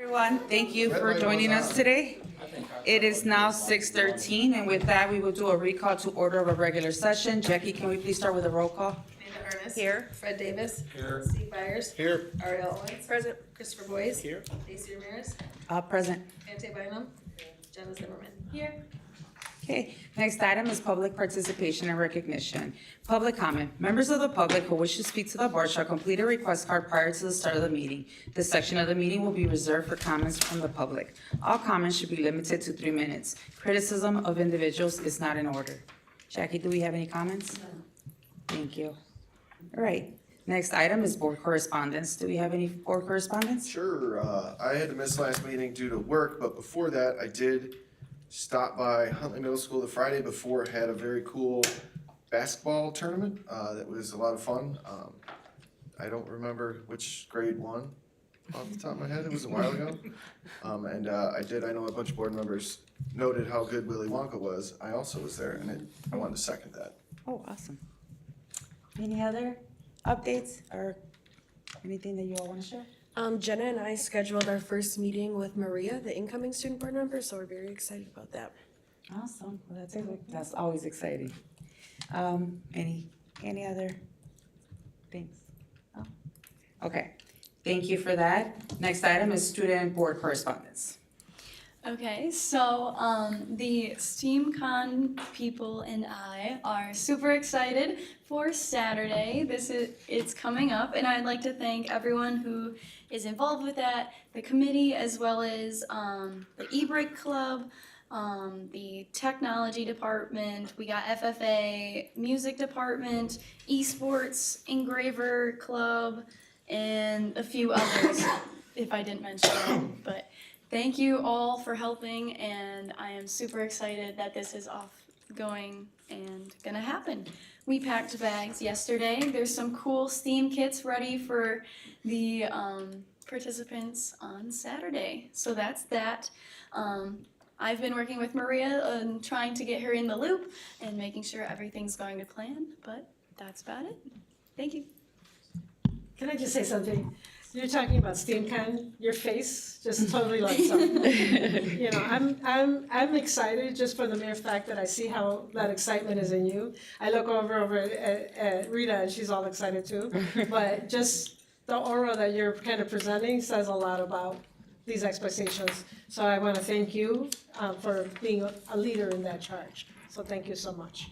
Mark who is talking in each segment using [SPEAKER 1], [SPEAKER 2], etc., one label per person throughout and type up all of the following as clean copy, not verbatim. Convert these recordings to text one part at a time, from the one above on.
[SPEAKER 1] Everyone, thank you for joining us today. It is now 6:13, and with that, we will do a recall to order of a regular session. Jackie, can we please start with a roll call?
[SPEAKER 2] Amanda Ernest.
[SPEAKER 3] Here.
[SPEAKER 2] Fred Davis.
[SPEAKER 4] Here.
[SPEAKER 2] Steve Byers.
[SPEAKER 4] Here.
[SPEAKER 2] Ariel Owens. Present. Christopher Boyes.
[SPEAKER 4] Here.
[SPEAKER 2] Daisy Ramirez.
[SPEAKER 1] Present.
[SPEAKER 2] Ante Bynum. Jenna Zimmerman.
[SPEAKER 3] Here.
[SPEAKER 1] Okay, next item is public participation and recognition. Public comment. Members of the public who wish to speak to the board shall complete a request card prior to the start of the meeting. This section of the meeting will be reserved for comments from the public. All comments should be limited to 3 minutes. Criticism of individuals is not in order. Jackie, do we have any comments? No. Thank you. All right, next item is board correspondence. Do we have any board correspondence?
[SPEAKER 4] Sure, I had to miss last meeting due to work, but before that, I did stop by Huntley Middle School the Friday before. It had a very cool basketball tournament, that was a lot of fun. I don't remember which grade won off the top of my head, it was a while ago. I know a bunch of board members noted how good Willy Wonka was. I also was there, and I wanted to second that.
[SPEAKER 1] Oh, awesome. Any other updates or anything that you all want to share?
[SPEAKER 5] Jenna and I scheduled our first meeting with Maria, the incoming student board member, so we're very excited about that.
[SPEAKER 1] Awesome. Well, that's always exciting. Any other things? Oh, okay. Thank you for that. Next item is student board correspondence.
[SPEAKER 3] Okay, so the SteamCon people and I are super excited for Saturday. It's coming up, and I'd like to thank everyone who is involved with that, the committee, as well as the e-break club, the technology department, we got FFA, music department, esports, engraver club, and a few others, if I didn't mention them, but thank you all for helping, and I am super excited that this is going and gonna happen. We packed bags yesterday. There's some cool STEAM kits ready for the participants on Saturday. So that's that. I've been working with Maria and trying to get her in the loop and making sure everything's going to plan, but that's about it. Thank you.
[SPEAKER 6] Can I just say something? You're talking about SteamCon, your face just totally lights up. You know, I'm excited just for the mere fact that I see how that excitement is in you. I look over at Rita and she's all excited too. But just the aura that you're kind of presenting says a lot about these expectations. So I want to thank you for being a leader in that charge. So thank you so much.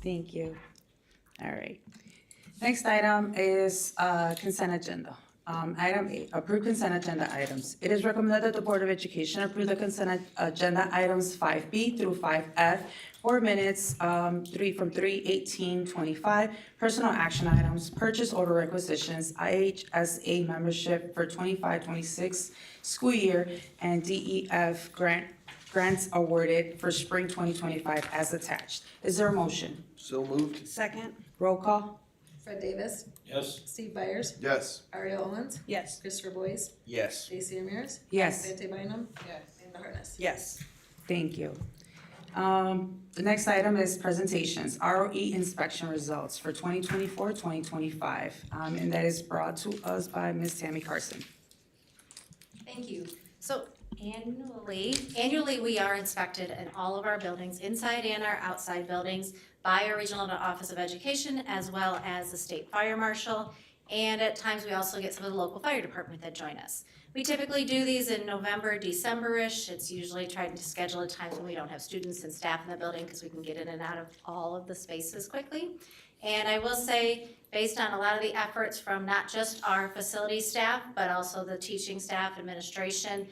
[SPEAKER 1] Thank you. All right. Next item is consent agenda. Item 8, approve consent agenda items. It is recommended that the Board of Education approve the consent agenda items 5B through 5F, 4 minutes, 3/3/1825, personal action items, purchase order requisitions, IHSA membership for 25-26 school year, and DEF grants awarded for spring 2025 as attached. Is there a motion?
[SPEAKER 4] So moved?
[SPEAKER 1] Second. Roll call.
[SPEAKER 2] Fred Davis.
[SPEAKER 4] Yes.
[SPEAKER 2] Steve Byers.
[SPEAKER 4] Yes.
[SPEAKER 2] Ariel Owens.
[SPEAKER 3] Yes.
[SPEAKER 2] Christopher Boyes.
[SPEAKER 4] Yes.
[SPEAKER 2] Daisy Ramirez.
[SPEAKER 1] Yes.
[SPEAKER 2] Ante Bynum. Amanda Ernest.
[SPEAKER 3] Yes.
[SPEAKER 1] Thank you. The next item is presentations, ROE inspection results for 2024-2025, and that is brought to us by Ms. Tammy Carson.
[SPEAKER 7] Thank you. So annually we are inspected in all of our buildings, inside and our outside buildings, by our Regional Office of Education, as well as the State Fire Marshal, and at times we also get some of the local fire department that join us. We typically do these in November, December-ish. It's usually trying to schedule at times when we don't have students and staff in the building because we can get in and out of all of the spaces quickly. And I will say, based on a lot of the efforts from not just our facility staff, but also the teaching staff, administration,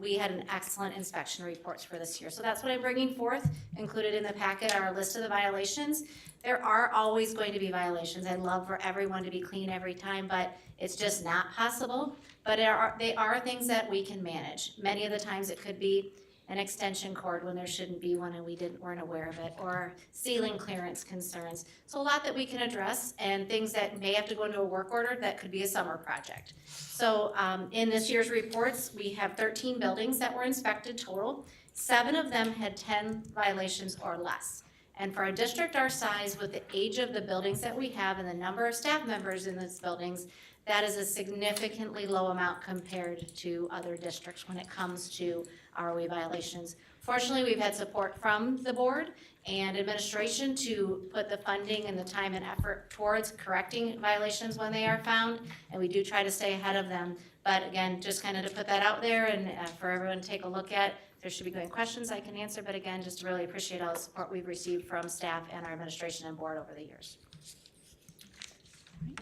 [SPEAKER 7] we had an excellent inspection reports for this year. So that's what I'm bringing forth. Included in the packet are a list of the violations. There are always going to be violations. I'd love for everyone to be clean every time, but it's just not possible. But they are things that we can manage. Many of the times it could be an extension cord when there shouldn't be one and we weren't aware of it, or ceiling clearance concerns. So a lot that we can address, and things that may have to go into a work order that could be a summer project. So in this year's reports, we have 13 buildings that were inspected total. 7 of them had 10 violations or less. And for a district our size, with the age of the buildings that we have and the number of staff members in these buildings, That is a significantly low amount compared to other districts when it comes to ROE violations. Fortunately, we've had support from the board and administration to put the funding and the time and effort towards correcting violations when they are found, and we do try to stay ahead of them. But again, just kind of to put that out there and for everyone to take a look at. If there should be any questions I can answer, but again, just really appreciate all the support we've received from staff and our administration and board over the years.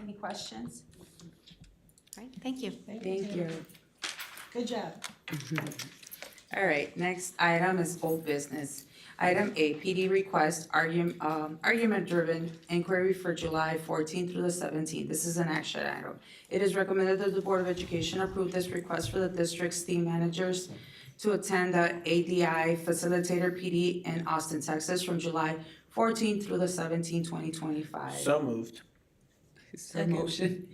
[SPEAKER 1] Any questions?
[SPEAKER 7] All right, thank you.
[SPEAKER 1] Thank you.
[SPEAKER 6] Good job.
[SPEAKER 1] All right, next item is old business. Item A, PD request, argument-driven inquiry for July 14th through the 17th. This is an action item. It is recommended that the Board of Education approve this request for the district's team managers to attend the ADI Facilitator PD in Austin, Texas from July 14th through the 17th, 2025.
[SPEAKER 8] So moved.
[SPEAKER 1] Is there a motion?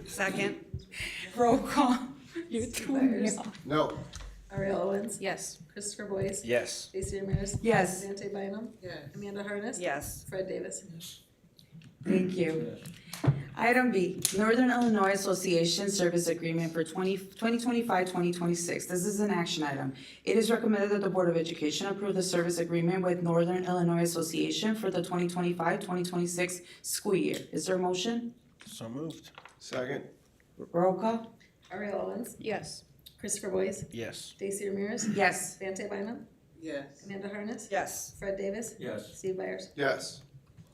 [SPEAKER 5] Second.
[SPEAKER 1] Roll call. You threw me
[SPEAKER 2] Byers.
[SPEAKER 1] off.
[SPEAKER 4] No.
[SPEAKER 2] Ariel Owens.
[SPEAKER 5] Yes.
[SPEAKER 2] Christopher Boyce.
[SPEAKER 8] Yes.
[SPEAKER 2] Stacy Ramirez.
[SPEAKER 1] Yes.
[SPEAKER 2] Dante Bynum.
[SPEAKER 6] Yes.
[SPEAKER 2] Amanda Harness.
[SPEAKER 5] Yes.
[SPEAKER 2] Fred Davis.
[SPEAKER 1] Thank you. Item B, Northern Illinois Association Service Agreement for 2025-2026. This is an action item. It is recommended that the Board of Education approve the service agreement with Northern Illinois Association for the 2025-2026 school year. Is there a motion?
[SPEAKER 8] So moved.
[SPEAKER 4] Second.
[SPEAKER 1] Roll call?
[SPEAKER 2] Ariel Owens.
[SPEAKER 5] Yes.
[SPEAKER 2] Christopher Boyce.
[SPEAKER 8] Yes.
[SPEAKER 2] Stacy Ramirez.
[SPEAKER 1] Yes.
[SPEAKER 2] Dante Bynum.
[SPEAKER 6] Yes.
[SPEAKER 2] Amanda Harness.
[SPEAKER 5] Yes.
[SPEAKER 2] Fred Davis.
[SPEAKER 8] Yes.
[SPEAKER 2] Steve Byers.
[SPEAKER 4] Yes.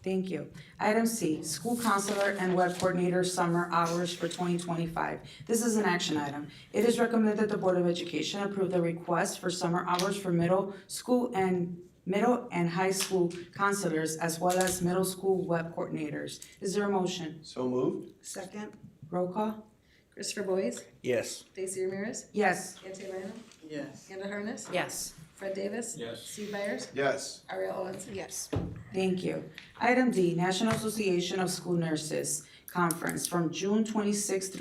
[SPEAKER 1] Thank you. Item C, School Counselor and Web Coordinator Summer Hours for 2025. This is an action item. It is recommended that the Board of Education approve the request for summer hours for middle and high school counselors as well as middle school web coordinators. Is there a motion?
[SPEAKER 4] So moved.
[SPEAKER 5] Second.
[SPEAKER 1] Roll call?
[SPEAKER 2] Christopher Boyce.
[SPEAKER 8] Yes.
[SPEAKER 2] Stacy Ramirez.
[SPEAKER 1] Yes.
[SPEAKER 2] Dante Bynum.
[SPEAKER 6] Yes.
[SPEAKER 2] Amanda Harness.
[SPEAKER 5] Yes.
[SPEAKER 2] Fred Davis.
[SPEAKER 8] Yes.
[SPEAKER 2] Steve Byers.
[SPEAKER 4] Yes.
[SPEAKER 2] Ariel Owens.
[SPEAKER 5] Yes.
[SPEAKER 1] Thank you. Item D, National Association of School Nurses Conference from June 26th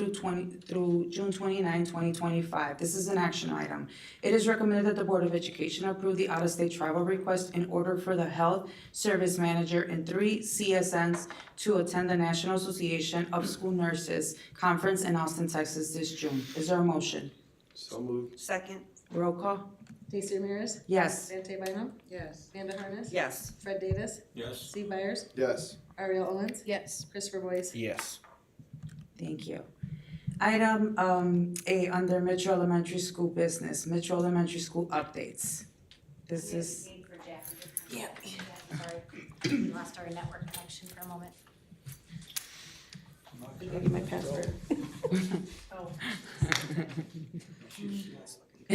[SPEAKER 1] through June 29, 2025. This is an action item. It is recommended that the Board of Education approve the out-of-state travel request in order for the Health Service Manager and 3 CSNs to attend the National Association of School Nurses Conference in Austin, Texas this June. Is there a motion?
[SPEAKER 4] So moved.
[SPEAKER 5] Second.
[SPEAKER 1] Roll call?
[SPEAKER 2] Stacy Ramirez.
[SPEAKER 1] Yes.
[SPEAKER 2] Dante Bynum.
[SPEAKER 6] Yes.
[SPEAKER 2] Amanda Harness.
[SPEAKER 5] Yes.
[SPEAKER 2] Fred Davis.
[SPEAKER 8] Yes.
[SPEAKER 2] Steve Byers.
[SPEAKER 4] Yes.
[SPEAKER 2] Ariel Owens.
[SPEAKER 5] Yes.
[SPEAKER 2] Christopher Boyce.
[SPEAKER 8] Yes.
[SPEAKER 1] Thank you. Item A, under Metro Elementary School Business, Metro Elementary School updates. This is,
[SPEAKER 7] Yeah. Sorry, we lost our network connection for a moment.
[SPEAKER 2] Give you my password.
[SPEAKER 7] Oh.
[SPEAKER 5] Is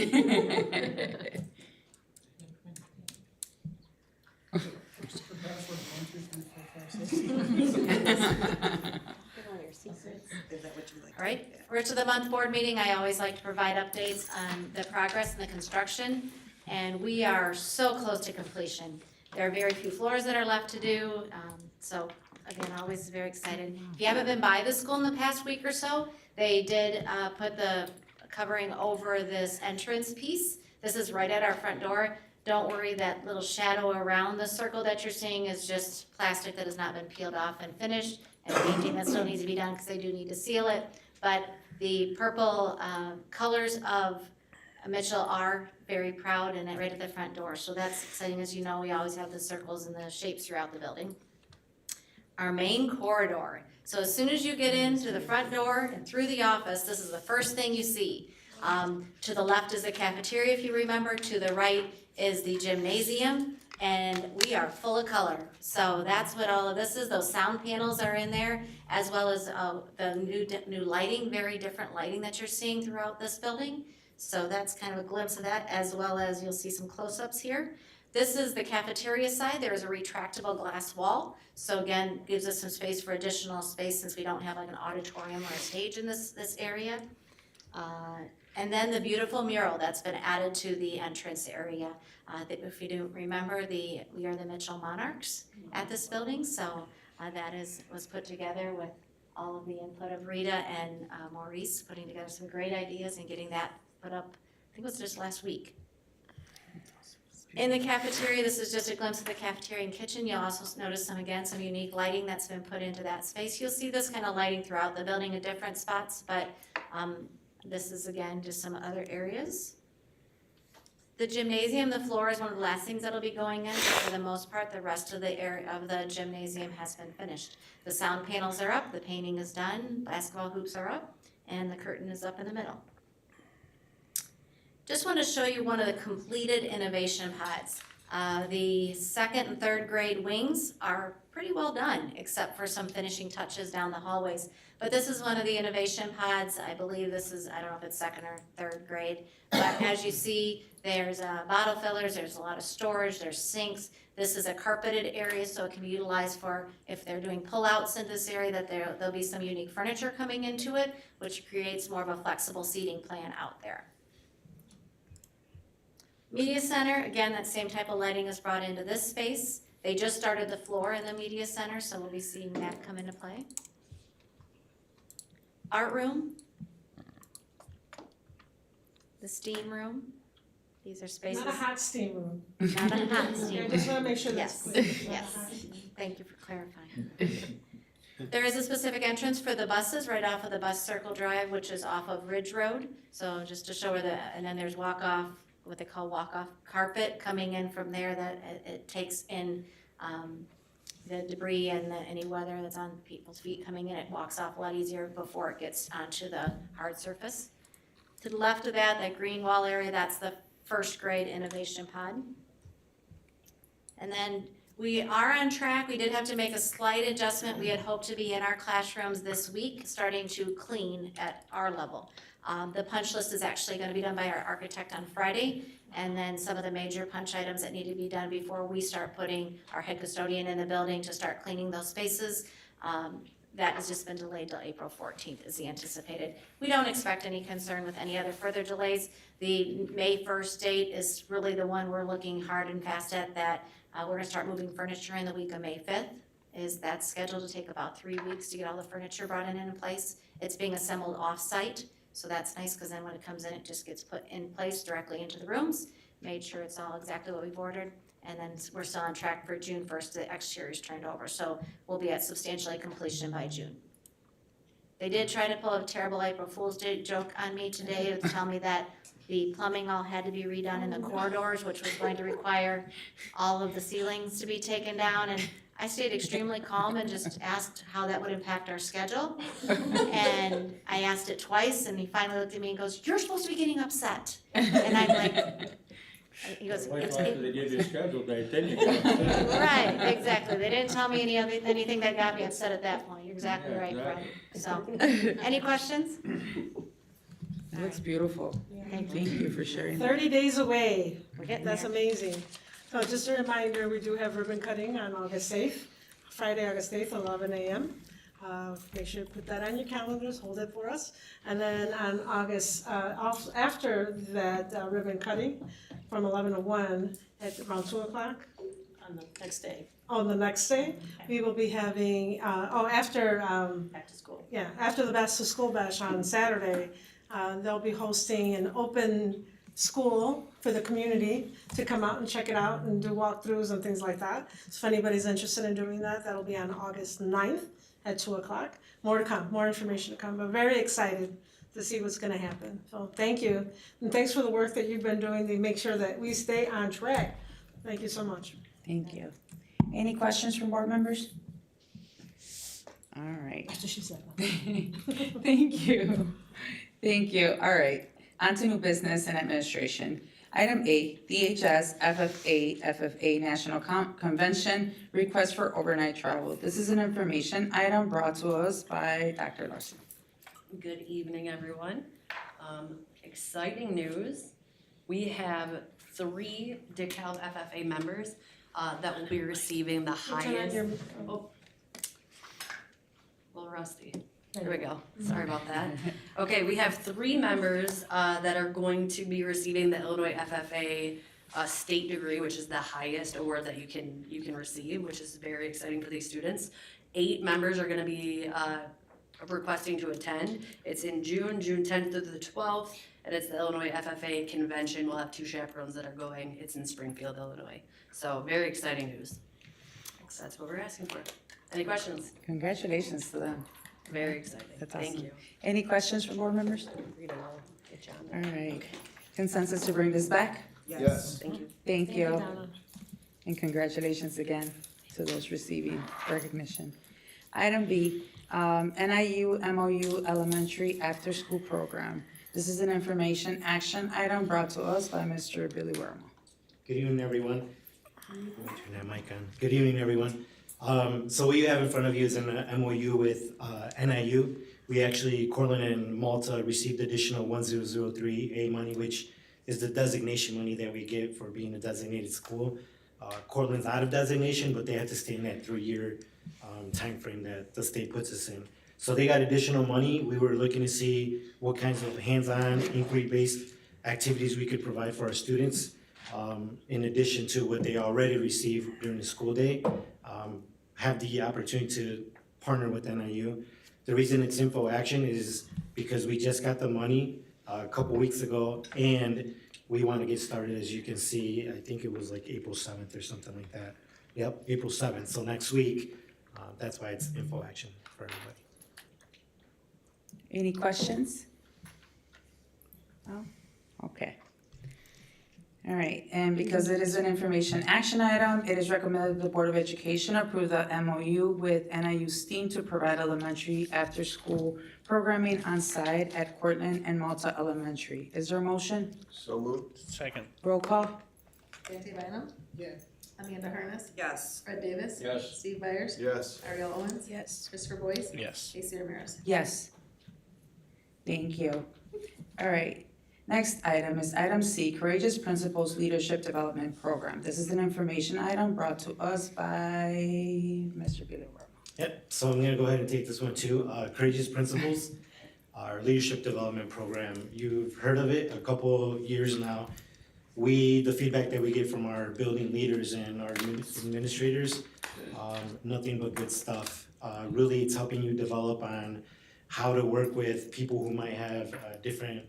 [SPEAKER 5] that what you like?
[SPEAKER 7] All right, Rich of the Month board meeting, I always like to provide updates on the progress in the construction, and we are so close to completion. There are very few floors that are left to do, so again, always very excited. If you haven't been by the school in the past week or so, they did put the covering over this entrance piece. This is right at our front door. Don't worry, that little shadow around the circle that you're seeing is just plastic that has not been peeled off and finished, and painting that still needs to be done because they do need to seal it. But the purple colors of Mitchell are very proud and right at the front door. So that's exciting. As you know, we always have the circles and the shapes throughout the building. Our main corridor. So as soon as you get into the front door and through the office, this is the first thing you see. To the left is the cafeteria, if you remember. To the right is the gymnasium, and we are full of color. So that's what all of this is. Those sound panels are in there, as well as the new lighting, very different lighting that you're seeing throughout this building. So that's kind of a glimpse of that, as well as you'll see some close-ups here. This is the cafeteria side. There is a retractable glass wall. So again, gives us some space for additional space since we don't have like an auditorium or a stage in this area. And then the beautiful mural that's been added to the entrance area. If you do remember, we are the Mitchell Monarchs at this building. So that was put together with all of the input of Rita and Maurice, putting together some great ideas and getting that put up, I think it was just last week. In the cafeteria, this is just a glimpse of the cafeteria and kitchen. You'll also notice some unique lighting that's been put into that space. You'll see this kind of lighting throughout the building at different spots, but this is, again, just some other areas. The gymnasium, the floor is one of the last things that'll be going in, but for the most part, the rest of the area of the gymnasium has been finished. The sound panels are up, the painting is done, basketball hoops are up, and the curtain is up in the middle. Just want to show you one of the completed innovation pods. The second and third grade wings are pretty well done, except for some finishing touches down the hallways. But this is one of the innovation pods. I believe this is, I don't know if it's second or third grade, but as you see, there's bottle fillers, there's a lot of storage, there's sinks. This is a carpeted area, so it can be utilized for, if they're doing pull-outs in this area, that there'll be some unique furniture coming into it, which creates more of a flexible seating plan out there. Media center, again, that same type of lighting is brought into this space. They just started the floor in the media center, so we'll be seeing that come into play. Art room. The steam room. These are spaces.
[SPEAKER 6] Not a hot steam room.
[SPEAKER 7] Not a hot steam
[SPEAKER 6] Okay, I
[SPEAKER 7] room.
[SPEAKER 6] just wanna make sure
[SPEAKER 7] Yes,
[SPEAKER 6] that's clear. It's not a
[SPEAKER 7] yes.
[SPEAKER 6] hot steam.
[SPEAKER 7] Thank you for clarifying. There is a specific entrance for the buses right off of the bus circle drive, which is off of Ridge Road. So just to show where and then there's walk-off, what they call walk-off carpet coming in from there that it takes in the debris and any weather that's on people's feet coming in. It walks off a lot easier before it gets onto the hard surface. To the left of that green wall area, that's the first grade innovation pod. And then we are on track. We did have to make a slight adjustment. We had hoped to be in our classrooms this week, starting to clean at our level. The punch list is actually going to be done by our architect on Friday, and then some of the major punch items that need to be done before we start putting our head custodian in the building to start cleaning those spaces. That has just been delayed till April 14th is the anticipated. We don't expect any concern with any other further delays. The May 1st date is really the one we're looking hard and fast at, that we're gonna start moving furniture in the week of May 5th. That's scheduled to take about 3 weeks to get all the furniture brought in place. It's being assembled off-site, so that's nice, because then when it comes in, it just gets put in place directly into the rooms, made sure it's all exactly what we've ordered. And then we're still on track for June 1st, the exterior is turned over, so we'll be at substantially completion by June. They did try to pull a terrible April Fool's Day joke on me today to tell me that the plumbing all had to be redone in the corridors, which was going to require all of the ceilings to be taken down, and I stayed extremely calm and just asked how that would impact our schedule. And I asked it twice, and he finally looked at me and goes, "You're supposed to be getting upset." And I'm like, he goes,
[SPEAKER 8] Wait
[SPEAKER 7] "It's,
[SPEAKER 8] after they give you a schedule date, then you go upset.
[SPEAKER 7] right, exactly. They didn't tell me anything that got me upset at that point. You're exactly
[SPEAKER 8] Yeah,
[SPEAKER 7] right, Fred.
[SPEAKER 8] exactly.
[SPEAKER 7] So, any questions?
[SPEAKER 1] It looks beautiful. Thank you for sharing that.
[SPEAKER 6] 30 days away.
[SPEAKER 7] We're getting
[SPEAKER 6] That's
[SPEAKER 7] there.
[SPEAKER 6] amazing. So just a reminder, we do have ribbon cutting on August 8th, Friday, August 8th, 11 a.m. Make sure to put that on your calendars, hold it for us. And then on August, after that ribbon cutting, from 11 to 1 at around 2 o'clock.
[SPEAKER 2] On the next day,
[SPEAKER 6] On the next day, we will be having, after,
[SPEAKER 2] back to school.
[SPEAKER 6] yeah, after the Back to School Bash on Saturday, they'll be hosting an open school for the community to come out and check it out and do walkthroughs and things like that. So if anybody's interested in doing that, that'll be on August 9th at 2 o'clock. More to come, more information to come. We're very excited to see what's gonna happen. So thank you. And thanks for the work that you've been doing to make sure that we stay on track. Thank you so much.
[SPEAKER 1] Thank you. Any questions from board members? All right.
[SPEAKER 6] That's what she said.
[SPEAKER 1] Thank you. Thank you. All right. On to new business and administration. Item A, DHS FFA National Convention, request for overnight travel. This is an information item brought to us by Dr. Larson.
[SPEAKER 9] Good evening, everyone. Exciting news. We have 3 DeKalb FFA members that will be receiving the
[SPEAKER 6] Turn on
[SPEAKER 9] highest.
[SPEAKER 6] your-
[SPEAKER 9] Oh. A little rusty. There we go. Sorry about that. Okay, we have 3 members that are going to be receiving the Illinois FFA state degree, which is the highest award that you can receive, which is very exciting for these students. 8 members are going to be requesting to attend. It's in June, June 10th through the 12th, and it's the Illinois FFA convention. We'll have 2 chaperones that are going. It's in Springfield, Illinois. So very exciting news. That's what we're asking for. Any questions?
[SPEAKER 1] Congratulations to them.
[SPEAKER 9] Very exciting.
[SPEAKER 1] That's
[SPEAKER 9] Thank
[SPEAKER 1] awesome.
[SPEAKER 9] you.
[SPEAKER 1] Any questions from board members? All right. Consensus to bring this back?
[SPEAKER 4] Yes.
[SPEAKER 9] Thank you.
[SPEAKER 1] Thank you.
[SPEAKER 6] Donna.
[SPEAKER 1] And congratulations again to those receiving recognition. Item B, NIU MOU Elementary After School Program. This is an information action item brought to us by Mr. Billy Werma.
[SPEAKER 10] Good evening, everyone. Let me turn that mic on. Good evening, everyone. So what you have in front of you is an MOU with NIU. We actually, Cortland and Malta received additional 1003A money, which is the designation money that we get for being a designated school. Cortland's out of designation, but they have to stay in that 3-year timeframe that the state puts us in. So they got additional money. We were looking to see what kinds of hands-on, inquiry-based activities we could provide for our students, in addition to what they already receive during the school day. Have the opportunity to partner with NIU. The reason it's info action is because we just got the money a couple weeks ago, and we want to get started. As you can see, I think it was like April 7th or something like that. Yep, April 7th, so next week. That's why it's info action for everybody.
[SPEAKER 1] Any questions? No? Okay. All right, and because it is an information action item, it is recommended the Board of Education approve the MOU with NIU STEAM to provide elementary after-school programming on site at Cortland and Malta Elementary. Is there a motion?
[SPEAKER 4] So moved.
[SPEAKER 8] Second.
[SPEAKER 1] Roll call?
[SPEAKER 2] Nancy Bynum?
[SPEAKER 4] Yes.
[SPEAKER 2] Amanda Harness?
[SPEAKER 5] Yes.
[SPEAKER 2] Fred Davis?
[SPEAKER 8] Yes.
[SPEAKER 2] Steve Byers?
[SPEAKER 4] Yes.
[SPEAKER 2] Ariel Owens?
[SPEAKER 5] Yes.
[SPEAKER 2] Christopher Boyce?
[SPEAKER 8] Yes.
[SPEAKER 2] Casey Ramirez?
[SPEAKER 1] Yes. Thank you. All right. Next item is item C, Courageous Principals Leadership Development Program. This is an information item brought to us by Mr. Billy Werma.
[SPEAKER 10] Yep, so I'm gonna go ahead and take this one too. Courageous Principals, our leadership development program. You've heard of it a couple years now. The feedback that we get from our building leaders and our administrators, nothing but good stuff. Really, it's helping you develop on how to work with people who might have different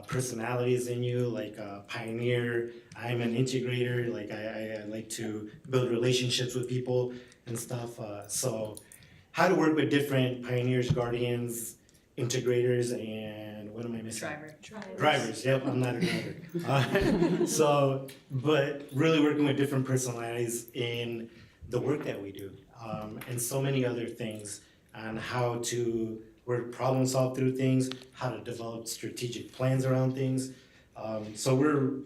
[SPEAKER 10] personalities in you, like a pioneer. I'm an integrator, like I like to build relationships with people and stuff. So how to work with different pioneers, guardians, integrators, and what am I missing? Drivers, yep, I'm not a driver. But really working with different personalities in the work that we do, and so many other things on how to work problem solve through things, how to develop strategic plans around things. So we're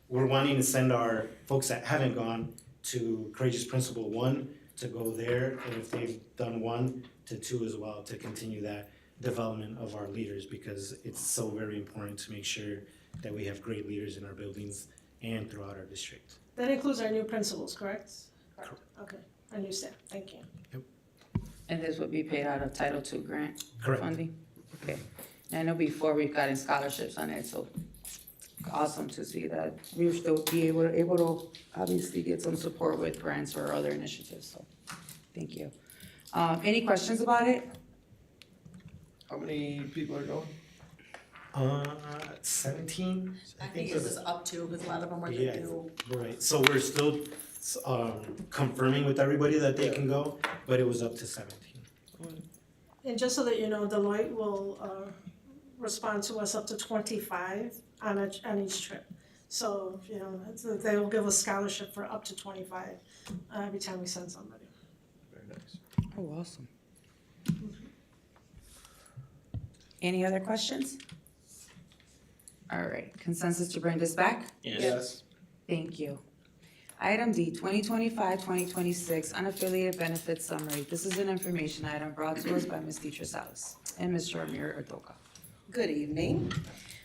[SPEAKER 10] wanting to send our folks that haven't gone to Courageous Principal 1 to go there, and if they've done 1 to 2 as well, to continue that development of our leaders, because it's so very important to make sure that we have great leaders in our buildings and throughout our district.
[SPEAKER 6] That includes our new principals, correct?
[SPEAKER 10] Correct.
[SPEAKER 6] Okay, our new staff, thank you.
[SPEAKER 1] And this would be paid out of Title II grant
[SPEAKER 10] Correct.
[SPEAKER 1] funding? Okay. And I know before we've gotten scholarships on it, so awesome to see that we'll still be able to obviously get some support with grants or other initiatives, so thank you. Any questions about it?
[SPEAKER 4] How many people are going?
[SPEAKER 10] 17?
[SPEAKER 11] I think it was up to, because a lot of them were the
[SPEAKER 10] Yeah,
[SPEAKER 11] new.
[SPEAKER 10] right, so we're still confirming with everybody that they can go, but it was up to 17.
[SPEAKER 6] And just so that you know, Deloitte will respond to us up to 25 on each trip. So, you know, they will give us scholarship for up to 25 every time we send somebody.
[SPEAKER 4] Very nice.
[SPEAKER 1] Oh, awesome. Any other questions? All right, consensus to bring this back?
[SPEAKER 4] Yes.
[SPEAKER 1] Thank you. Item D, 2025-2026 unaffiliated benefits summary. This is an information item brought to us by Ms. Deetra Salas and Mr. Amir Udoka.
[SPEAKER 11] Good evening.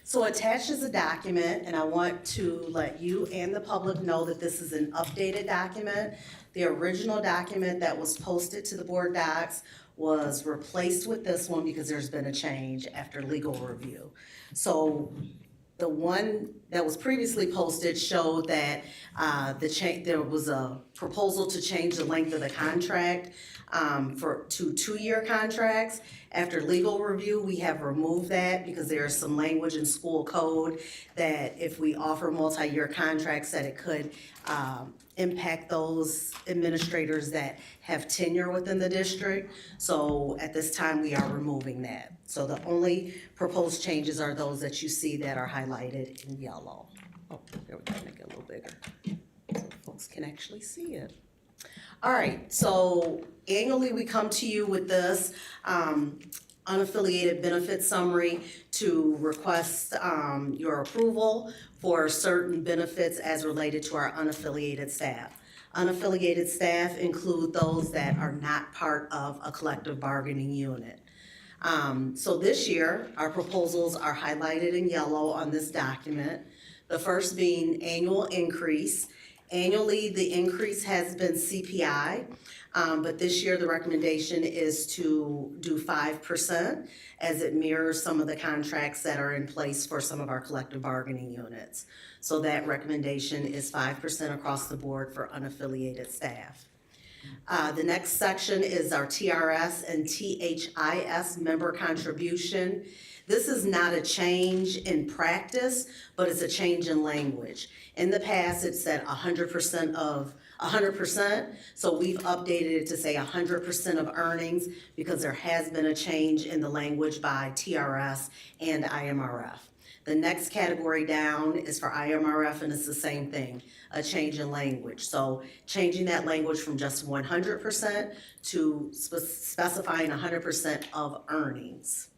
[SPEAKER 11] So attached is a document, and I want to let you and the public know that this is an updated document. The original document that was posted to the board docs was replaced with this one because there's been a change after legal review. So the one that was previously posted showed that there was a proposal to change the length of the contract to 2-year contracts. After legal review, we have removed that because there is some language in school code that if we offer multi-year contracts, that it could impact those administrators that have tenure within the district. So at this time, we are removing that. So the only proposed changes are those that you see that are highlighted in yellow. Oh, there we go, make it a little bigger so folks can actually see it. All right, so annually we come to you with this unaffiliated benefit summary to request your approval for certain benefits as related to our unaffiliated staff. Unaffiliated staff include those that are not part of a collective bargaining unit. So this year, our proposals are highlighted in yellow on this document. The first being annual increase. Annually, the increase has been CPI, but this year the recommendation is to do 5% as it mirrors some of the contracts that are in place for some of our collective bargaining units. So that recommendation is 5% across the board for unaffiliated staff. The next section is our TRS and THIS member contribution. This is not a change in practice, but it's a change in language. In the past, it said 100% of 100%, so we've updated it to say 100% of earnings because there has been a change in the language by TRS and IMRF. The next category down is for IMRF, and it's the same thing, a change in language. So changing that language from just 100% to specifying 100% of earnings.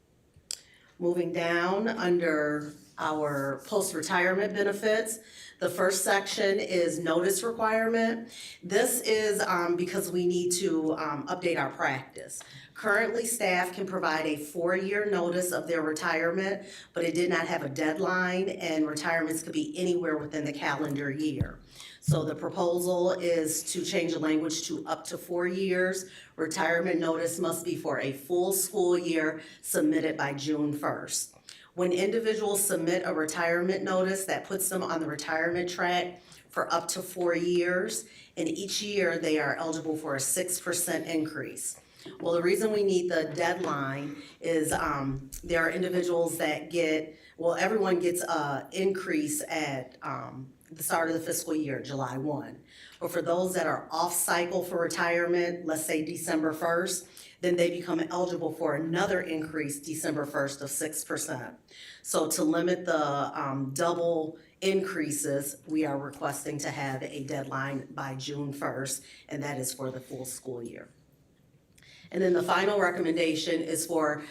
[SPEAKER 11] Moving down under our post-retirement benefits, the first section is notice requirement. This is because we need to update our practice. Currently, staff can provide a 4-year notice of their retirement, but it did not have a deadline, and retirements could be anywhere within the calendar year. So the proposal is to change the language to up to 4 years. Retirement notice must be for a full school year submitted by June 1st. When individuals submit a retirement notice, that puts them on the retirement track for up to 4 years, and each year they are eligible for a 6% increase. Well, the reason we need the deadline is there are individuals that everyone gets an increase at the start of the fiscal year, July 1. But for those that are off cycle for retirement, let's say December 1st, then they become eligible for another increase December 1st of 6%. So to limit the double increases, we are requesting to have a deadline by June 1st, and that is for the full school year. And then the final recommendation is for,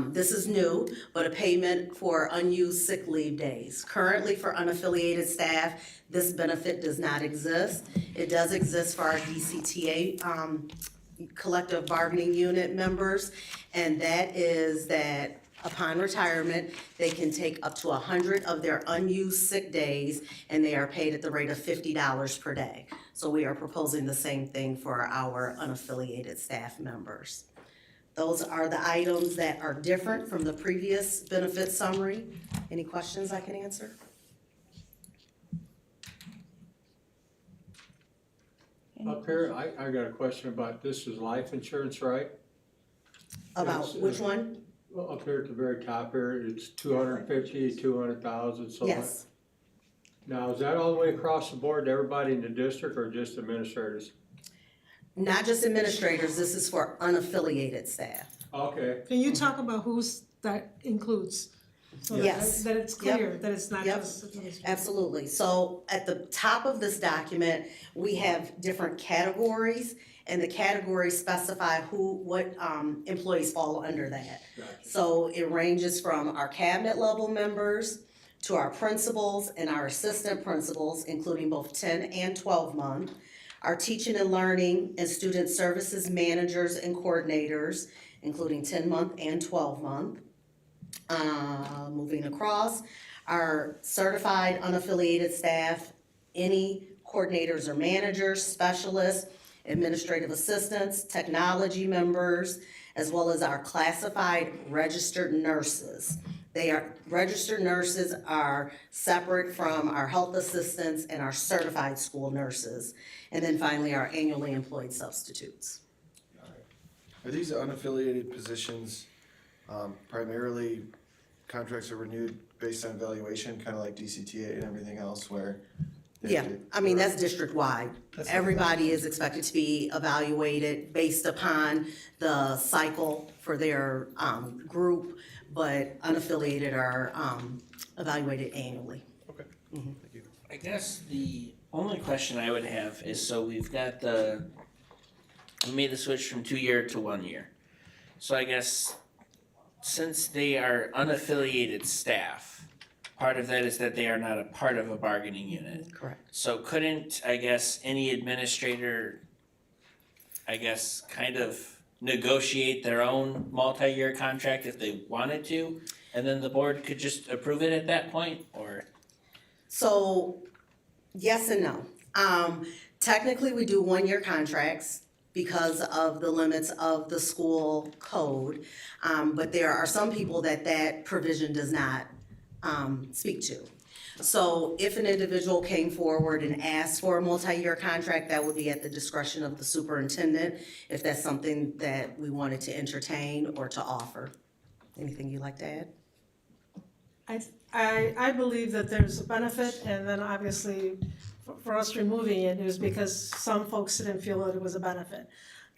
[SPEAKER 11] this is new, but a payment for unused sick leave days. Currently for unaffiliated staff, this benefit does not exist. It does exist for our DCTA collective bargaining unit members, and that is that upon retirement, they can take up to 100 of their unused sick days, and they are paid at the rate of $50 per day. So we are proposing the same thing for our unaffiliated staff members. Those are the items that are different from the previous benefit summary. Any questions I can answer?
[SPEAKER 8] Up here, I got a question about, this is life insurance, right?
[SPEAKER 11] About which one?
[SPEAKER 8] Well, up here at the very top here, it's 250, 200,000, so.
[SPEAKER 11] Yes.
[SPEAKER 8] Now, is that all the way across the board to everybody in the district or just administrators?
[SPEAKER 11] Not just administrators, this is for unaffiliated staff.
[SPEAKER 8] Okay.
[SPEAKER 6] Can you talk about who's that includes? So
[SPEAKER 11] Yes.
[SPEAKER 6] that it's clear, that it's not
[SPEAKER 11] Yep.
[SPEAKER 6] just administrators.
[SPEAKER 11] Absolutely. So at the top of this document, we have different categories, and the categories specify what employees fall under that.
[SPEAKER 8] Gotcha.
[SPEAKER 11] So it ranges from our cabinet level members to our principals and our assistant principals, including both 10 and 12 month, our teaching and learning and student services managers and coordinators, including 10-month and 12-month. Moving across, our certified unaffiliated staff, any coordinators or managers, specialists, administrative assistants, technology members, as well as our classified registered nurses. Registered nurses are separate from our health assistants and our certified school nurses. And then finally, our annually employed substitutes.
[SPEAKER 4] Are these unaffiliated positions, primarily contracts are renewed based on evaluation, kind of like DCTA and everything else where? they have
[SPEAKER 11] Yeah,
[SPEAKER 4] to-
[SPEAKER 11] I mean, that's district-wide.
[SPEAKER 4] That's-
[SPEAKER 11] Everybody is expected to be evaluated based upon the cycle for their group, but unaffiliated are evaluated annually.
[SPEAKER 4] Okay,
[SPEAKER 11] Mhm.
[SPEAKER 4] thank you.
[SPEAKER 12] I guess the only question I would have is, so we've got we made the switch from 2-year to 1 year. So I guess since they are unaffiliated staff, part of that is that they are not a part of a bargaining unit.
[SPEAKER 11] Correct.
[SPEAKER 12] So couldn't, I guess, any administrator, I guess, kind of negotiate their own multi-year contract if they wanted to? And then the board could just approve it at that point, or?
[SPEAKER 11] So, yes and no. Technically, we do 1-year contracts because of the limits of the school code. But there are some people that provision does not speak to. So if an individual came forward and asked for a multi-year contract, that would be at the discretion of the superintendent, if that's something that we wanted to entertain or to offer. Anything you'd like to add?
[SPEAKER 6] I believe that there's a benefit, and then obviously for us removing it is because some folks didn't feel that it was a benefit.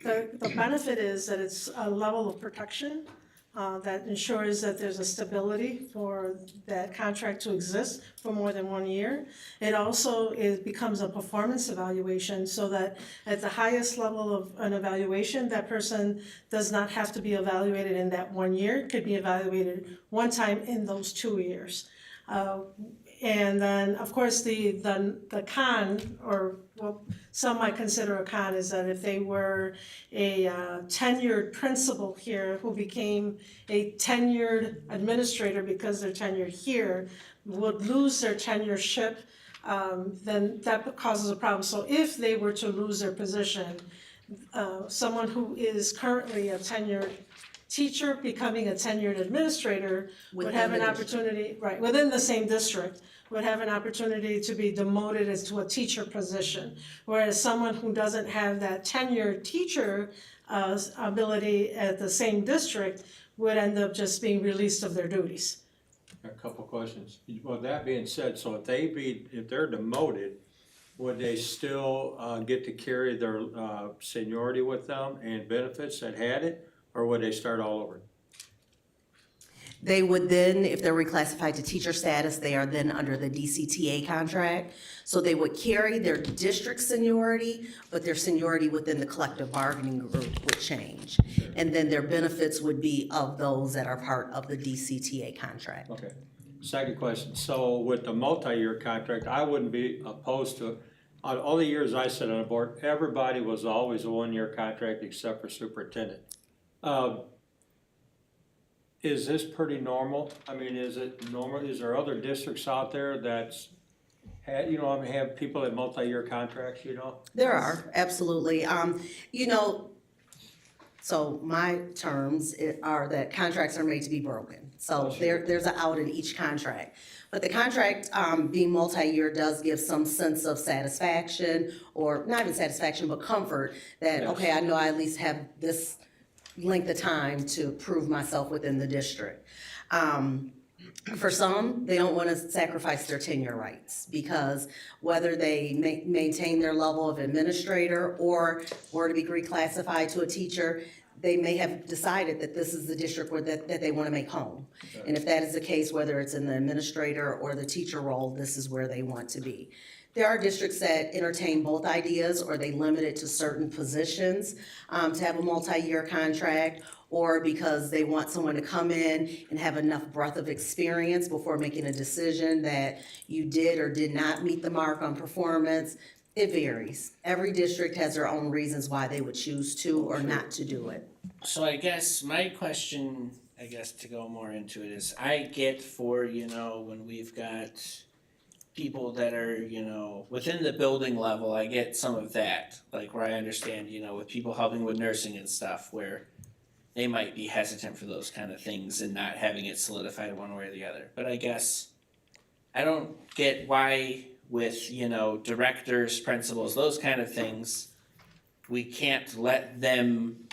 [SPEAKER 6] The benefit is that it's a level of protection that ensures that there's a stability for that contract to exist for more than 1 year. It also becomes a performance evaluation, so that at the highest level of an evaluation, that person does not have to be evaluated in that 1 year. It could be evaluated one time in those 2 years. And then, of course, the con, or what some might consider a con, is that if they were a tenured principal here who became a tenured administrator because they're tenured here, would lose their tenureship, then that causes a problem. So if they were to lose their position, someone who is currently a tenured teacher becoming a tenured administrator would have an opportunity, right, within the same district, would have an opportunity to be demoted as to a teacher position. Whereas someone who doesn't have that tenured teacher ability at the same district would end up just being released of their duties.
[SPEAKER 8] A couple questions. Well, that being said, so if they're demoted, would they still get to carry their seniority with them and benefits that had it, or would they start all over?
[SPEAKER 11] They would then, if they're reclassified to teacher status, they are then under the DCTA contract. So they would carry their district seniority, but their seniority within the collective bargaining group would change. And then their benefits would be of those that are part of the DCTA contract.
[SPEAKER 8] Okay. Second question, so with the multi-year contract, I wouldn't be opposed to it. On all the years I sat on the board, everybody was always a 1-year contract except for superintendent. Is this pretty normal? I mean, is it normal? Is there other districts out there that's have people in multi-year contracts,
[SPEAKER 11] There are, absolutely. So my terms are that contracts are made to be broken. So there's an out in each contract. But the contract being multi-year does give some sense of satisfaction, or not even satisfaction, but comfort that, okay, I know I at least have this length of time to prove myself within the district. For some, they don't want to sacrifice their tenure rights, because whether they maintain their level of administrator or were to be reclassified to a teacher, they may have decided that this is the district that they want to make home. And if that is the case, whether it's in the administrator or the teacher role, this is where they want to be. There are districts that entertain both ideas, or they limit it to certain positions to have a multi-year contract, or because they want someone to come in and have enough breadth of experience before making a decision that you did or did not meet the mark on performance. It varies. Every district has their own reasons why they would choose to or not to do it.
[SPEAKER 12] So I guess my question, to go more into it, is I get for, when we've got people that are, within the building level, I get some of that, like where I understand, with people helping with nursing and stuff, where they might be hesitant for those kind of things and not having it solidified one way or the other. But I guess I don't get why with, directors, principals, those kind of things, we can't let them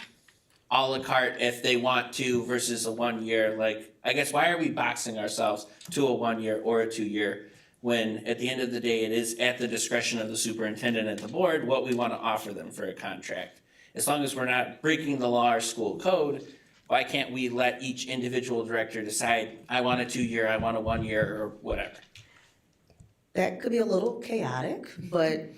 [SPEAKER 12] a la carte if they want to versus a 1 year. Like, I guess why are we boxing ourselves to a 1 year or a 2 year when at the end of the day it is at the discretion of the superintendent and the board what we want to offer them for a contract? As long as we're not breaking the law or school code, why can't we let each individual director decide, I want a 2 year, I want a 1 year, or whatever?
[SPEAKER 11] That could be a little chaotic, but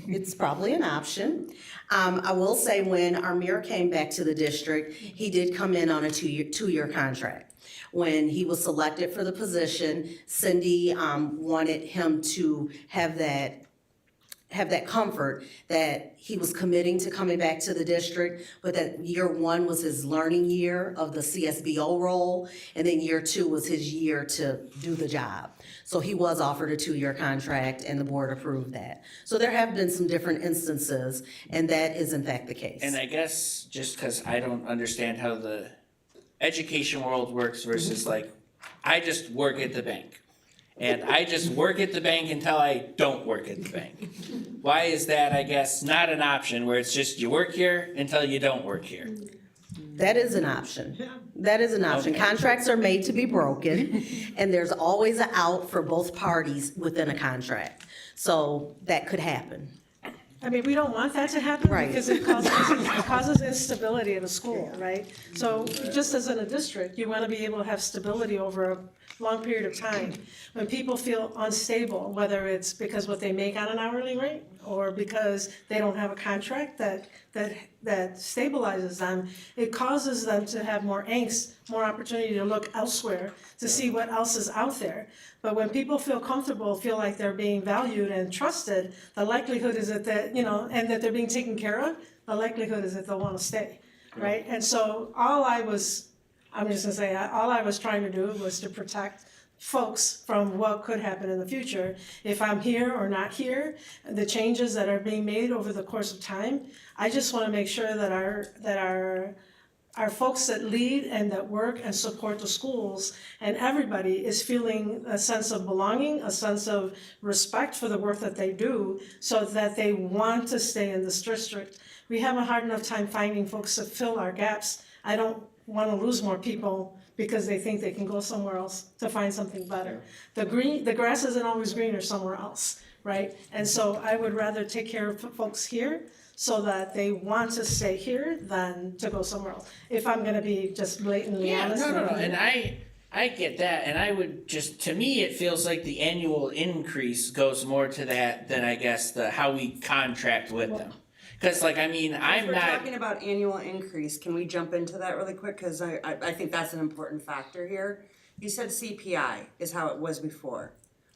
[SPEAKER 11] it's probably an option. I will say when our mayor came back to the district, he did come in on a two-year contract. When he was selected for the position, Cindy wanted him to have that comfort that he was committing to coming back to the district, but that year one was his learning year of the CSBO role, and then year two was his year to do the job. So he was offered a two-year contract, and the board approved that. So there have been some different instances, and that is in fact the case.
[SPEAKER 12] And I guess just because I don't understand how the education world works versus like, I just work at the bank. And I just work at the bank until I don't work at the bank. Why is that, I guess, not an option where it's just you work here until you don't work here?
[SPEAKER 11] That is an option. That is an option.
[SPEAKER 12] Okay.
[SPEAKER 11] Contracts are made to be broken, and there's always an out for both parties within a contract. So that could happen.
[SPEAKER 6] I mean, we don't want that to happen
[SPEAKER 11] Right.
[SPEAKER 6] because it causes instability in a school, right? So just as in a district, you want to be able to have stability over a long period of time. When people feel unstable, whether it's because what they make on an hourly rate or because they don't have a contract that stabilizes them, it causes them to have more angst, more opportunity to look elsewhere to see what else is out there. But when people feel comfortable, feel like they're being valued and trusted, the likelihood is that, and that they're being taken care of, the likelihood is that they'll want to stay, right? And so all I was trying to do was to protect folks from what could happen in the future. If I'm here or not here, the changes that are being made over the course of time, I just want to make sure that our folks that lead and that work and support the schools and everybody is feeling a sense of belonging, a sense of respect for the work that they do, so that they want to stay in this district. We have a hard enough time finding folks to fill our gaps. I don't want to lose more people because they think they can go somewhere else to find something better. The grass isn't always greener somewhere else, right? And so I would rather take care of folks here so that they want to stay here than to go somewhere else. If I'm gonna be just blatantly honest.
[SPEAKER 12] No, and I get that, and I would just, to me, it feels like the annual increase goes more to that than I guess how we contract with them. Cause like, I mean, I'm
[SPEAKER 13] If we're
[SPEAKER 12] not,
[SPEAKER 13] talking about annual increase, can we jump into that really quick? Cause I think that's an important factor here. You said CPI is how it was before.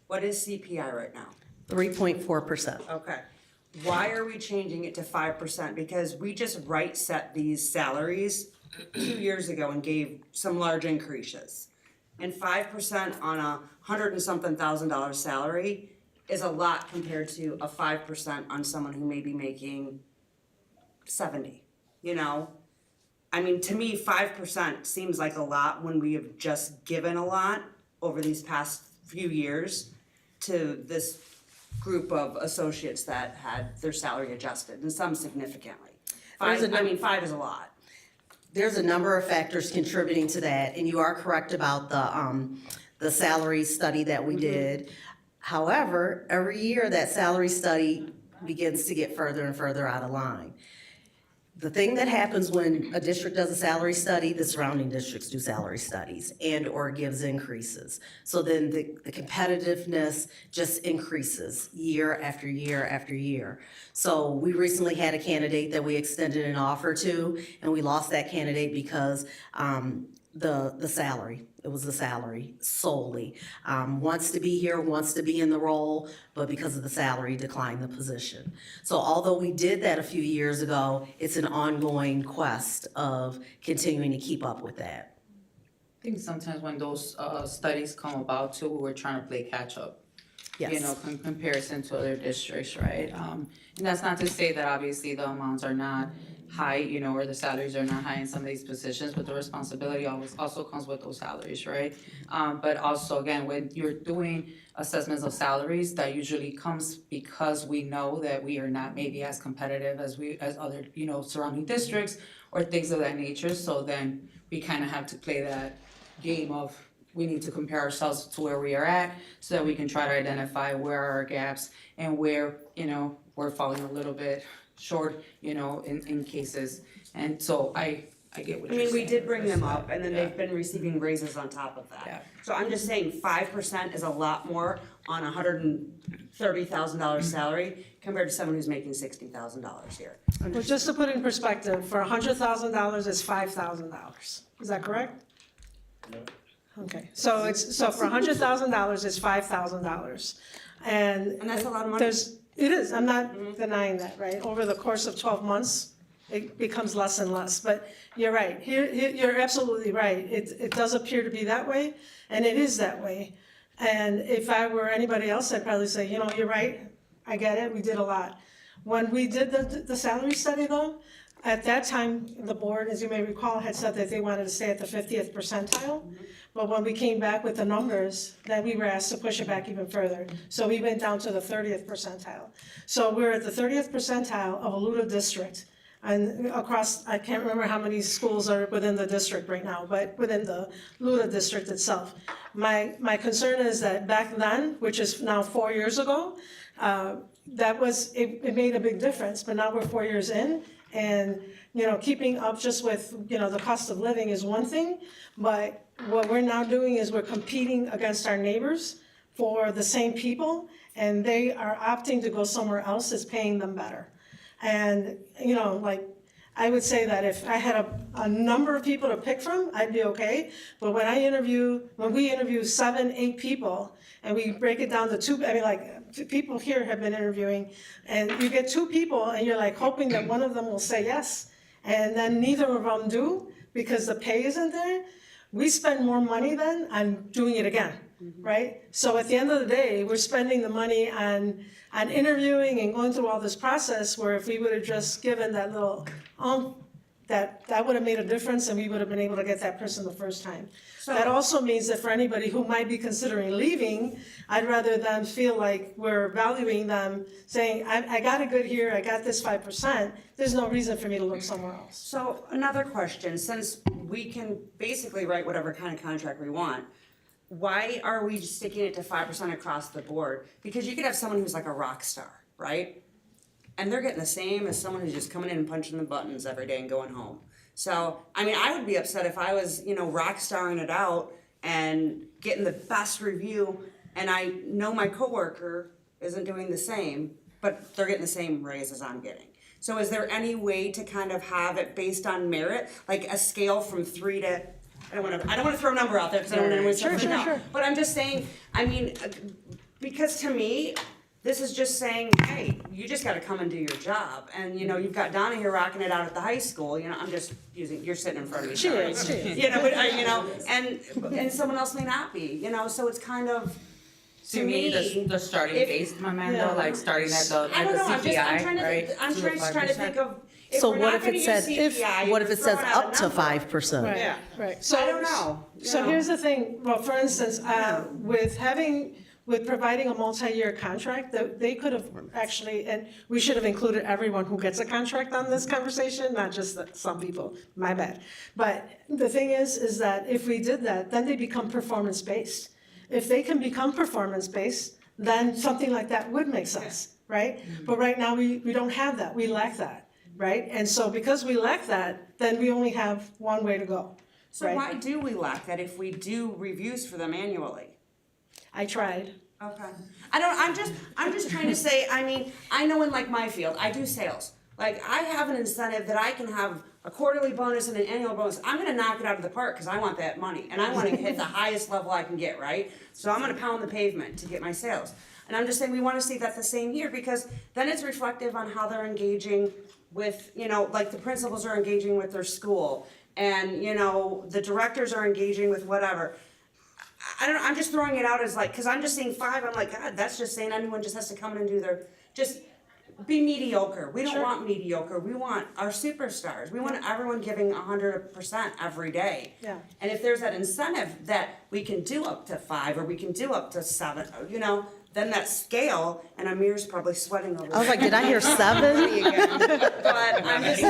[SPEAKER 13] What is CPI right now?
[SPEAKER 11] 3.4%.
[SPEAKER 13] Okay. Why are we changing it to 5%? Because we just set these salaries 2 years ago and gave some large increases. And 5% on $100 and something thousand salary is a lot compared to a 5% on someone who may be making 70, I mean, to me, 5% seems like a lot when we have just given a lot over these past few years to this group of associates that had their salary adjusted, and some significantly. 5 is a lot.
[SPEAKER 11] There's a number of factors contributing to that, and you are correct about the salary study that we did. However, every year that salary study begins to get further and further out of line. The thing that happens when a district does a salary study, the surrounding districts do salary studies and/or gives increases. So then the competitiveness just increases year after year after year. So we recently had a candidate that we extended an offer to, and we lost that candidate because the salary. It was the salary solely. Wants to be here, wants to be in the role, but because of the salary, declined the position. So although we did that a few years ago, it's an ongoing quest of continuing to keep up with that.
[SPEAKER 1] I think sometimes when those studies come about too, we're trying to play catch up.
[SPEAKER 11] Yes.
[SPEAKER 1] Comparison to other districts, right? And that's not to say that obviously the amounts are not high, or the salaries are not high in some of these positions, but the responsibility always also comes with those salaries, right? But also, again, when you're doing assessments of salaries, that usually comes because we know that we are not maybe as competitive as other, surrounding districts or things of that nature, so then we kind of have to play that game of, we need to compare ourselves to where we are at, so that we can try to identify where are our gaps and where, we're falling a little bit short, in cases. And so I get what
[SPEAKER 13] I
[SPEAKER 1] you're
[SPEAKER 13] mean,
[SPEAKER 1] saying.
[SPEAKER 13] we did bring them up, and then
[SPEAKER 1] Yeah.
[SPEAKER 13] they've been receiving raises on top of
[SPEAKER 1] Yeah.
[SPEAKER 13] that. So I'm just saying 5% is a lot more on a $130,000 salary compared to someone who's making $60,000 here.
[SPEAKER 6] Well, just to put it in perspective, for $100,000 it's $5,000. Is that correct? Okay, so for $100,000 it's $5,000.
[SPEAKER 13] And that's a lot of money.
[SPEAKER 6] It is, I'm not denying that, right? Over the course of 12 months, it becomes less and less, but you're right. You're absolutely right. It does appear to be that way, and it is that way. And if I were anybody else, I'd probably say, you're right, I get it, we did a lot. When we did the salary study though, at that time, the board, as you may recall, had said that they wanted to stay at the 50th percentile. But when we came back with the numbers, then we were asked to push it back even further. So we went down to the 30th percentile. So we're at the 30th percentile of a LUDA district. And across, I can't remember how many schools are within the district right now, but within the LUDA district itself. My concern is that back then, which is now 4 years ago, it made a big difference, but now we're 4 years in. And, keeping up just with, the cost of living is one thing, but what we're now doing is we're competing against our neighbors for the same people, and they are opting to go somewhere else that's paying them better. And, I would say that if I had a number of people to pick from, I'd be okay. But when we interview 7, 8 people, and we break it down to 2, people here have been interviewing, and you get 2 people, and you're hoping that one of them will say yes, and then neither of them do, because the pay isn't there. We spend more money then on doing it again, right? So at the end of the day, we're spending the money on interviewing and going through all this process, where if we would have just given that little that would have made a difference, and we would have been able to get that person the first time. That also means that for anybody who might be considering leaving, I'd rather them feel like we're valuing them, saying, I got it good here, I got this 5%, there's no reason for me to look somewhere else.
[SPEAKER 13] So another question, since we can basically write whatever kind of contract we want, why are we just sticking it to 5% across the board? Because you could have someone who's like a rock star, right? And they're getting the same as someone who's just coming in and punching the buttons every day and going home. So, I would be upset if I was, rock starring it out and getting the best review, and I know my coworker isn't doing the same, but they're getting the same raise as I'm getting. So is there any way to kind of have it based on merit, like a scale from 3 to, I don't want to throw a number out there because I don't want anyone to freak out. But I'm just saying, because to me, this is just saying, hey, you just gotta come and do your job. And, you've got Donna here rocking it out at the high school, I'm just you're sitting in front of me.
[SPEAKER 6] She
[SPEAKER 13] sorry.
[SPEAKER 6] is, she is.
[SPEAKER 13] And someone else may not be, so it's kind of,
[SPEAKER 1] To me, the starting base, my man, though, like starting at the
[SPEAKER 13] I don't know,
[SPEAKER 1] CPI, right?
[SPEAKER 13] I'm just trying to think of, if
[SPEAKER 11] So
[SPEAKER 13] we're
[SPEAKER 11] what
[SPEAKER 13] not
[SPEAKER 11] if
[SPEAKER 13] gonna
[SPEAKER 11] it
[SPEAKER 13] use
[SPEAKER 11] said,
[SPEAKER 13] CPI,
[SPEAKER 11] what if
[SPEAKER 13] you're
[SPEAKER 11] it says
[SPEAKER 13] throwing out a
[SPEAKER 11] up to
[SPEAKER 13] number.
[SPEAKER 11] 5%?
[SPEAKER 6] Right, right.
[SPEAKER 13] I don't know.
[SPEAKER 6] So here's the thing, well, for instance, with providing a multi-year contract, they could have actually, and we should have included everyone who gets a contract on this conversation, not just some people, my bad. But the thing is that if we did that, then they become performance-based. If they can become performance-based, then something like that would make sense, right? But right now, we don't have that, we lack that, right? And so because we lack that, then we only have one way to go.
[SPEAKER 13] So
[SPEAKER 6] right?
[SPEAKER 13] why do we lack that if we do reviews for them annually?
[SPEAKER 6] I tried.
[SPEAKER 13] Okay. I'm just trying to say, I know in my field, I do sales. I have an incentive that I can have a quarterly bonus and an annual bonus. I'm gonna knock it out of the park because I want that money. And I wanna hit the highest level I can get, right? So I'm gonna pound the pavement to get my sales. And I'm just saying, we wanna see that the same year, because then it's reflective on how they're engaging with, the principals are engaging with their school. And, the directors are engaging with whatever. I don't know, I'm just throwing it out as like, cause I'm just seeing 5, I'm like, God, that's just saying anyone just has to come in and do their, just be mediocre. We don't want mediocre, we want our superstars, we want everyone giving 100% every day.
[SPEAKER 6] Yeah.
[SPEAKER 13] And if there's that incentive that we can do up to 5 or we can do up to 7, you know, then that scale, and Amir's probably sweating over there.
[SPEAKER 11] I was like, did I hear 7?
[SPEAKER 13] But I'm just,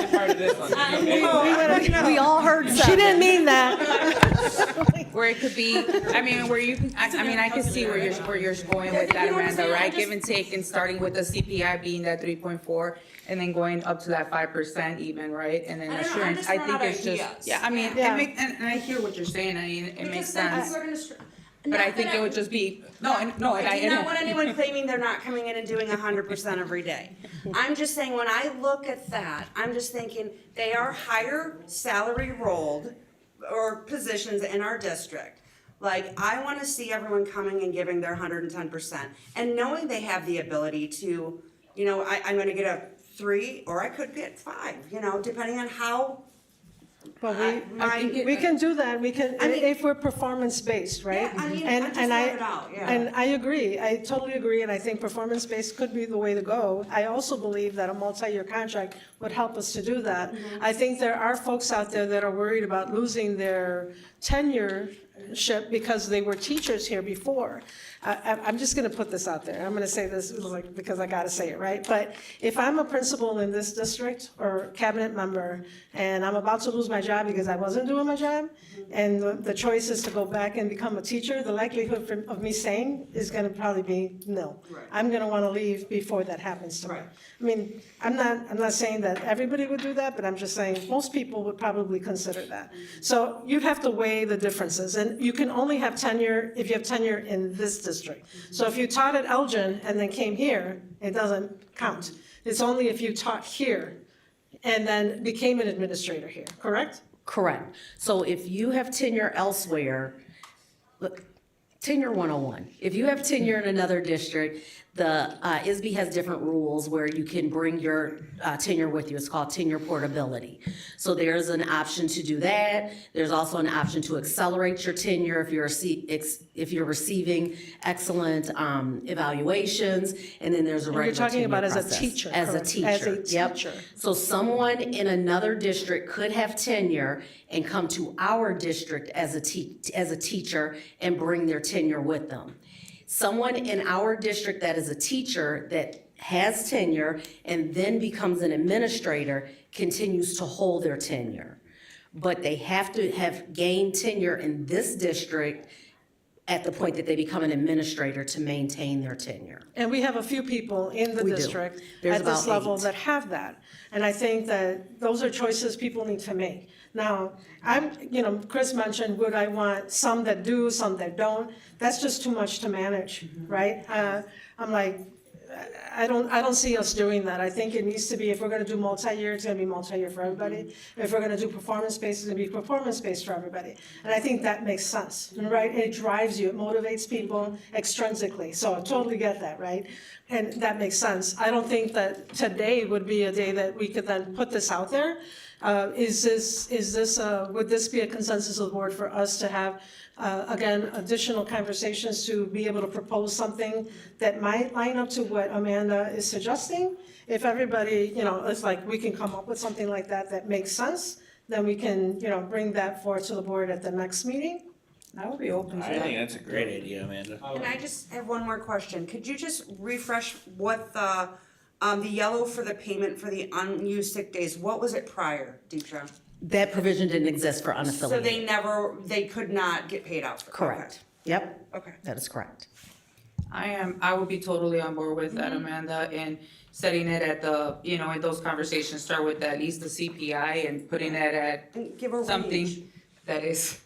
[SPEAKER 13] I know,
[SPEAKER 11] We all heard 7.
[SPEAKER 6] She didn't mean that.
[SPEAKER 1] Where it could be, I mean, where you can, I mean, I can see where you're going with that,
[SPEAKER 13] You know what I'm
[SPEAKER 1] Amanda,
[SPEAKER 13] saying?
[SPEAKER 1] right?
[SPEAKER 13] I
[SPEAKER 1] Give and take and starting with the CPI being that 3.4 and then going up to that 5% even, right? And then
[SPEAKER 13] I don't know, I'm
[SPEAKER 1] assurance,
[SPEAKER 13] just
[SPEAKER 1] I
[SPEAKER 13] throwing
[SPEAKER 1] think
[SPEAKER 13] out
[SPEAKER 1] it's just,
[SPEAKER 13] ideas.
[SPEAKER 1] yeah, I mean,
[SPEAKER 6] Yeah.
[SPEAKER 1] it makes, and I hear what you're saying, I mean, it makes
[SPEAKER 13] because then
[SPEAKER 1] sense.
[SPEAKER 13] people are gonna
[SPEAKER 1] But I think it would just be, no, and
[SPEAKER 13] I do not want anyone claiming they're not coming in and doing 100% every day. I'm just saying, when I look at that, I'm just thinking, they are higher salary rolled or positions in our district. Like, I wanna see everyone coming and giving their 110%, and knowing they have the ability to, you know, I'm gonna get a 3, or I could get 5, you know, depending on how
[SPEAKER 6] But
[SPEAKER 13] my.
[SPEAKER 6] we can do that, we can,
[SPEAKER 13] I mean-
[SPEAKER 6] if we're performance-based, right?
[SPEAKER 13] Yeah, I mean,
[SPEAKER 6] And-
[SPEAKER 13] I'm just
[SPEAKER 6] and I-
[SPEAKER 13] throwing it out, yeah.
[SPEAKER 6] And I agree, I totally agree, and I think performance-based could be the way to go. I also believe that a multi-year contract would help us to do that. I think there are folks out there that are worried about losing their tenureship because they were teachers here before. I'm just gonna put this out there, I'm gonna say this like, because I gotta say it, right? But if I'm a principal in this district or cabinet member, and I'm about to lose my job because I wasn't doing my job, and the choice is to go back and become a teacher, the likelihood of me staying is gonna probably be nil.
[SPEAKER 13] Right.
[SPEAKER 6] I'm gonna wanna leave before that happens to me.
[SPEAKER 13] Right.
[SPEAKER 6] I mean, I'm not saying that everybody would do that, but I'm just saying most people would probably consider that. So you'd have to weigh the differences, and you can only have tenure if you have tenure in this district. So if you taught at Elgin and then came here, it doesn't count. It's only if you taught here and then became an administrator here, correct?
[SPEAKER 11] Correct. So if you have tenure elsewhere, look, tenure 101. If you have tenure in another district, the ISB has different rules where you can bring your tenure with you. It's called tenure portability. So there's an option to do that. There's also an option to accelerate your tenure if you're receiving excellent evaluations. And then there's a
[SPEAKER 6] And you're
[SPEAKER 11] regular
[SPEAKER 6] talking
[SPEAKER 11] tenure
[SPEAKER 6] about as a
[SPEAKER 11] process.
[SPEAKER 6] teacher,
[SPEAKER 11] As a
[SPEAKER 6] correct?
[SPEAKER 11] teacher.
[SPEAKER 6] As a
[SPEAKER 11] Yep.
[SPEAKER 6] teacher.
[SPEAKER 11] So someone in another district could have tenure and come to our district as a teacher and bring their tenure with them. Someone in our district that is a teacher that has tenure and then becomes an administrator continues to hold their tenure. But they have to have gained tenure in this district at the point that they become an administrator to maintain their tenure.
[SPEAKER 6] And we have a few people in the
[SPEAKER 11] We do.
[SPEAKER 6] district
[SPEAKER 11] There's
[SPEAKER 6] at this
[SPEAKER 11] about
[SPEAKER 6] level
[SPEAKER 11] 8.
[SPEAKER 6] that have that. And I think that those are choices people need to make. Now, Chris mentioned, would I want some that do, some that don't? That's just too much to manage, right? I'm like, I don't see us doing that. I think it needs to be, if we're gonna do multi-year, it's gonna be multi-year for everybody. If we're gonna do performance-based, it's gonna be performance-based for everybody. And I think that makes sense, right? It drives you, it motivates people extrinsically. So I totally get that, right? And that makes sense. I don't think that today would be a day that we could then put this out there. Would this be a consensus of the board for us to have, again, additional conversations to be able to propose something that might line up to what Amanda is suggesting? If everybody, it's like we can come up with something like that that makes sense, then we can, bring that forward to the board at the next meeting.
[SPEAKER 1] I would be open to
[SPEAKER 12] I
[SPEAKER 1] that.
[SPEAKER 12] think that's a great idea, Amanda.
[SPEAKER 13] And I just have one more question. Could you just refresh what the yellow for the payment for the unused sick days, what was it prior, Deidre?
[SPEAKER 11] That provision didn't exist for
[SPEAKER 13] So
[SPEAKER 11] unaffiliated.
[SPEAKER 13] they could not get paid out for it?
[SPEAKER 11] Correct. Yep,
[SPEAKER 13] Okay.
[SPEAKER 11] that is correct.
[SPEAKER 1] I would be totally on board with that, Amanda, and setting it at the, in those conversations, start with at least the CPI and putting that at
[SPEAKER 13] And give a
[SPEAKER 1] something
[SPEAKER 13] wage.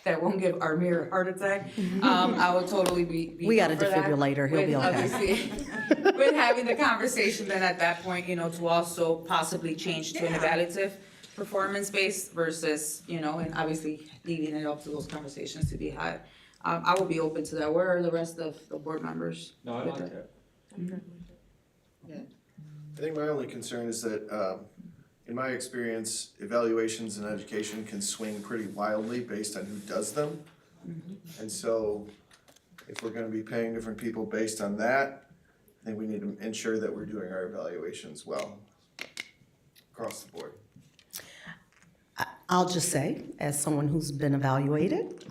[SPEAKER 1] that won't give our mayor a heart attack. I would totally be
[SPEAKER 11] We got a
[SPEAKER 1] up for that
[SPEAKER 11] defibrillator, he'll be
[SPEAKER 1] with,
[SPEAKER 11] okay.
[SPEAKER 1] obviously, with having the conversation, then at that point, to also possibly change to an evaluative performance-based versus, and obviously leaving it up to those conversations to be had. I would be open to that. Where are the rest of the board members?
[SPEAKER 8] No, I
[SPEAKER 1] with
[SPEAKER 8] like
[SPEAKER 1] it?
[SPEAKER 8] that.
[SPEAKER 4] I think my only concern is that, in my experience, evaluations in education can swing pretty wildly based on who does them. And so if we're gonna be paying different people based on that, then we need to ensure that we're doing our evaluations well across the board.
[SPEAKER 11] I'll just say, as someone who's been evaluated,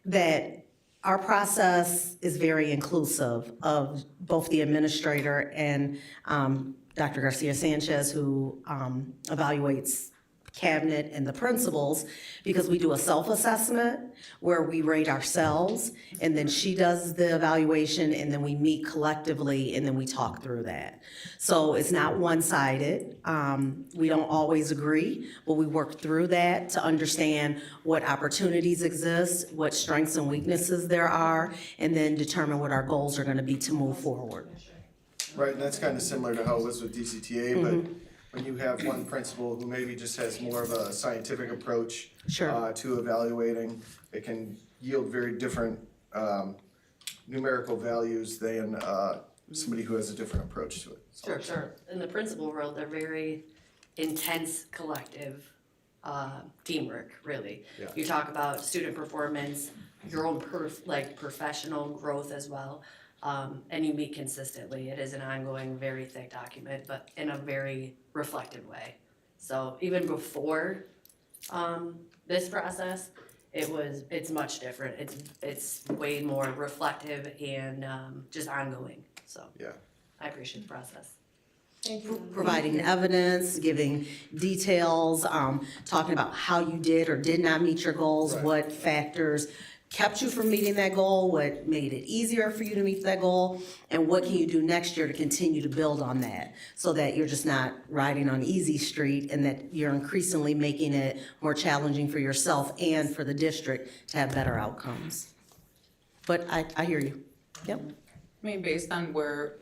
[SPEAKER 11] that our process is very inclusive of both the administrator and Dr. Garcia Sanchez, who evaluates cabinet and the principals, because we do a self-assessment where we rate ourselves, and then she does the evaluation, and then we meet collectively, and then we talk through that. So it's not one-sided. We don't always agree, but we work through that to understand what opportunities exist, what strengths and weaknesses there are, and then determine what our goals are gonna be to move forward.
[SPEAKER 4] Right, and that's kind of similar to how it was with DCTA, but when you have one principal who maybe just has more of a scientific approach to evaluating, it can yield very different numerical values than somebody who has a different approach to it. So.
[SPEAKER 9] Sure. In the principal world, they're very intense collective teamwork, really.
[SPEAKER 4] Yeah.
[SPEAKER 9] You talk about student performance, your own professional growth as well. And you meet consistently. It is an ongoing, very thick document, but in a very reflective way. So even before this process, it's much different. It's way more reflective and just ongoing. So
[SPEAKER 4] Yeah.
[SPEAKER 9] I appreciate the process.
[SPEAKER 11] Providing evidence, giving details, talking about how you did or did not meet your goals,
[SPEAKER 4] Right.
[SPEAKER 11] what factors kept you from meeting that goal, what made it easier for you to meet that goal, and what can you do next year to continue to build on that, so that you're just not riding on easy street, and that you're increasingly making it more challenging for yourself and for the district to have better outcomes. But I hear you. Yep.
[SPEAKER 1] I mean, based on where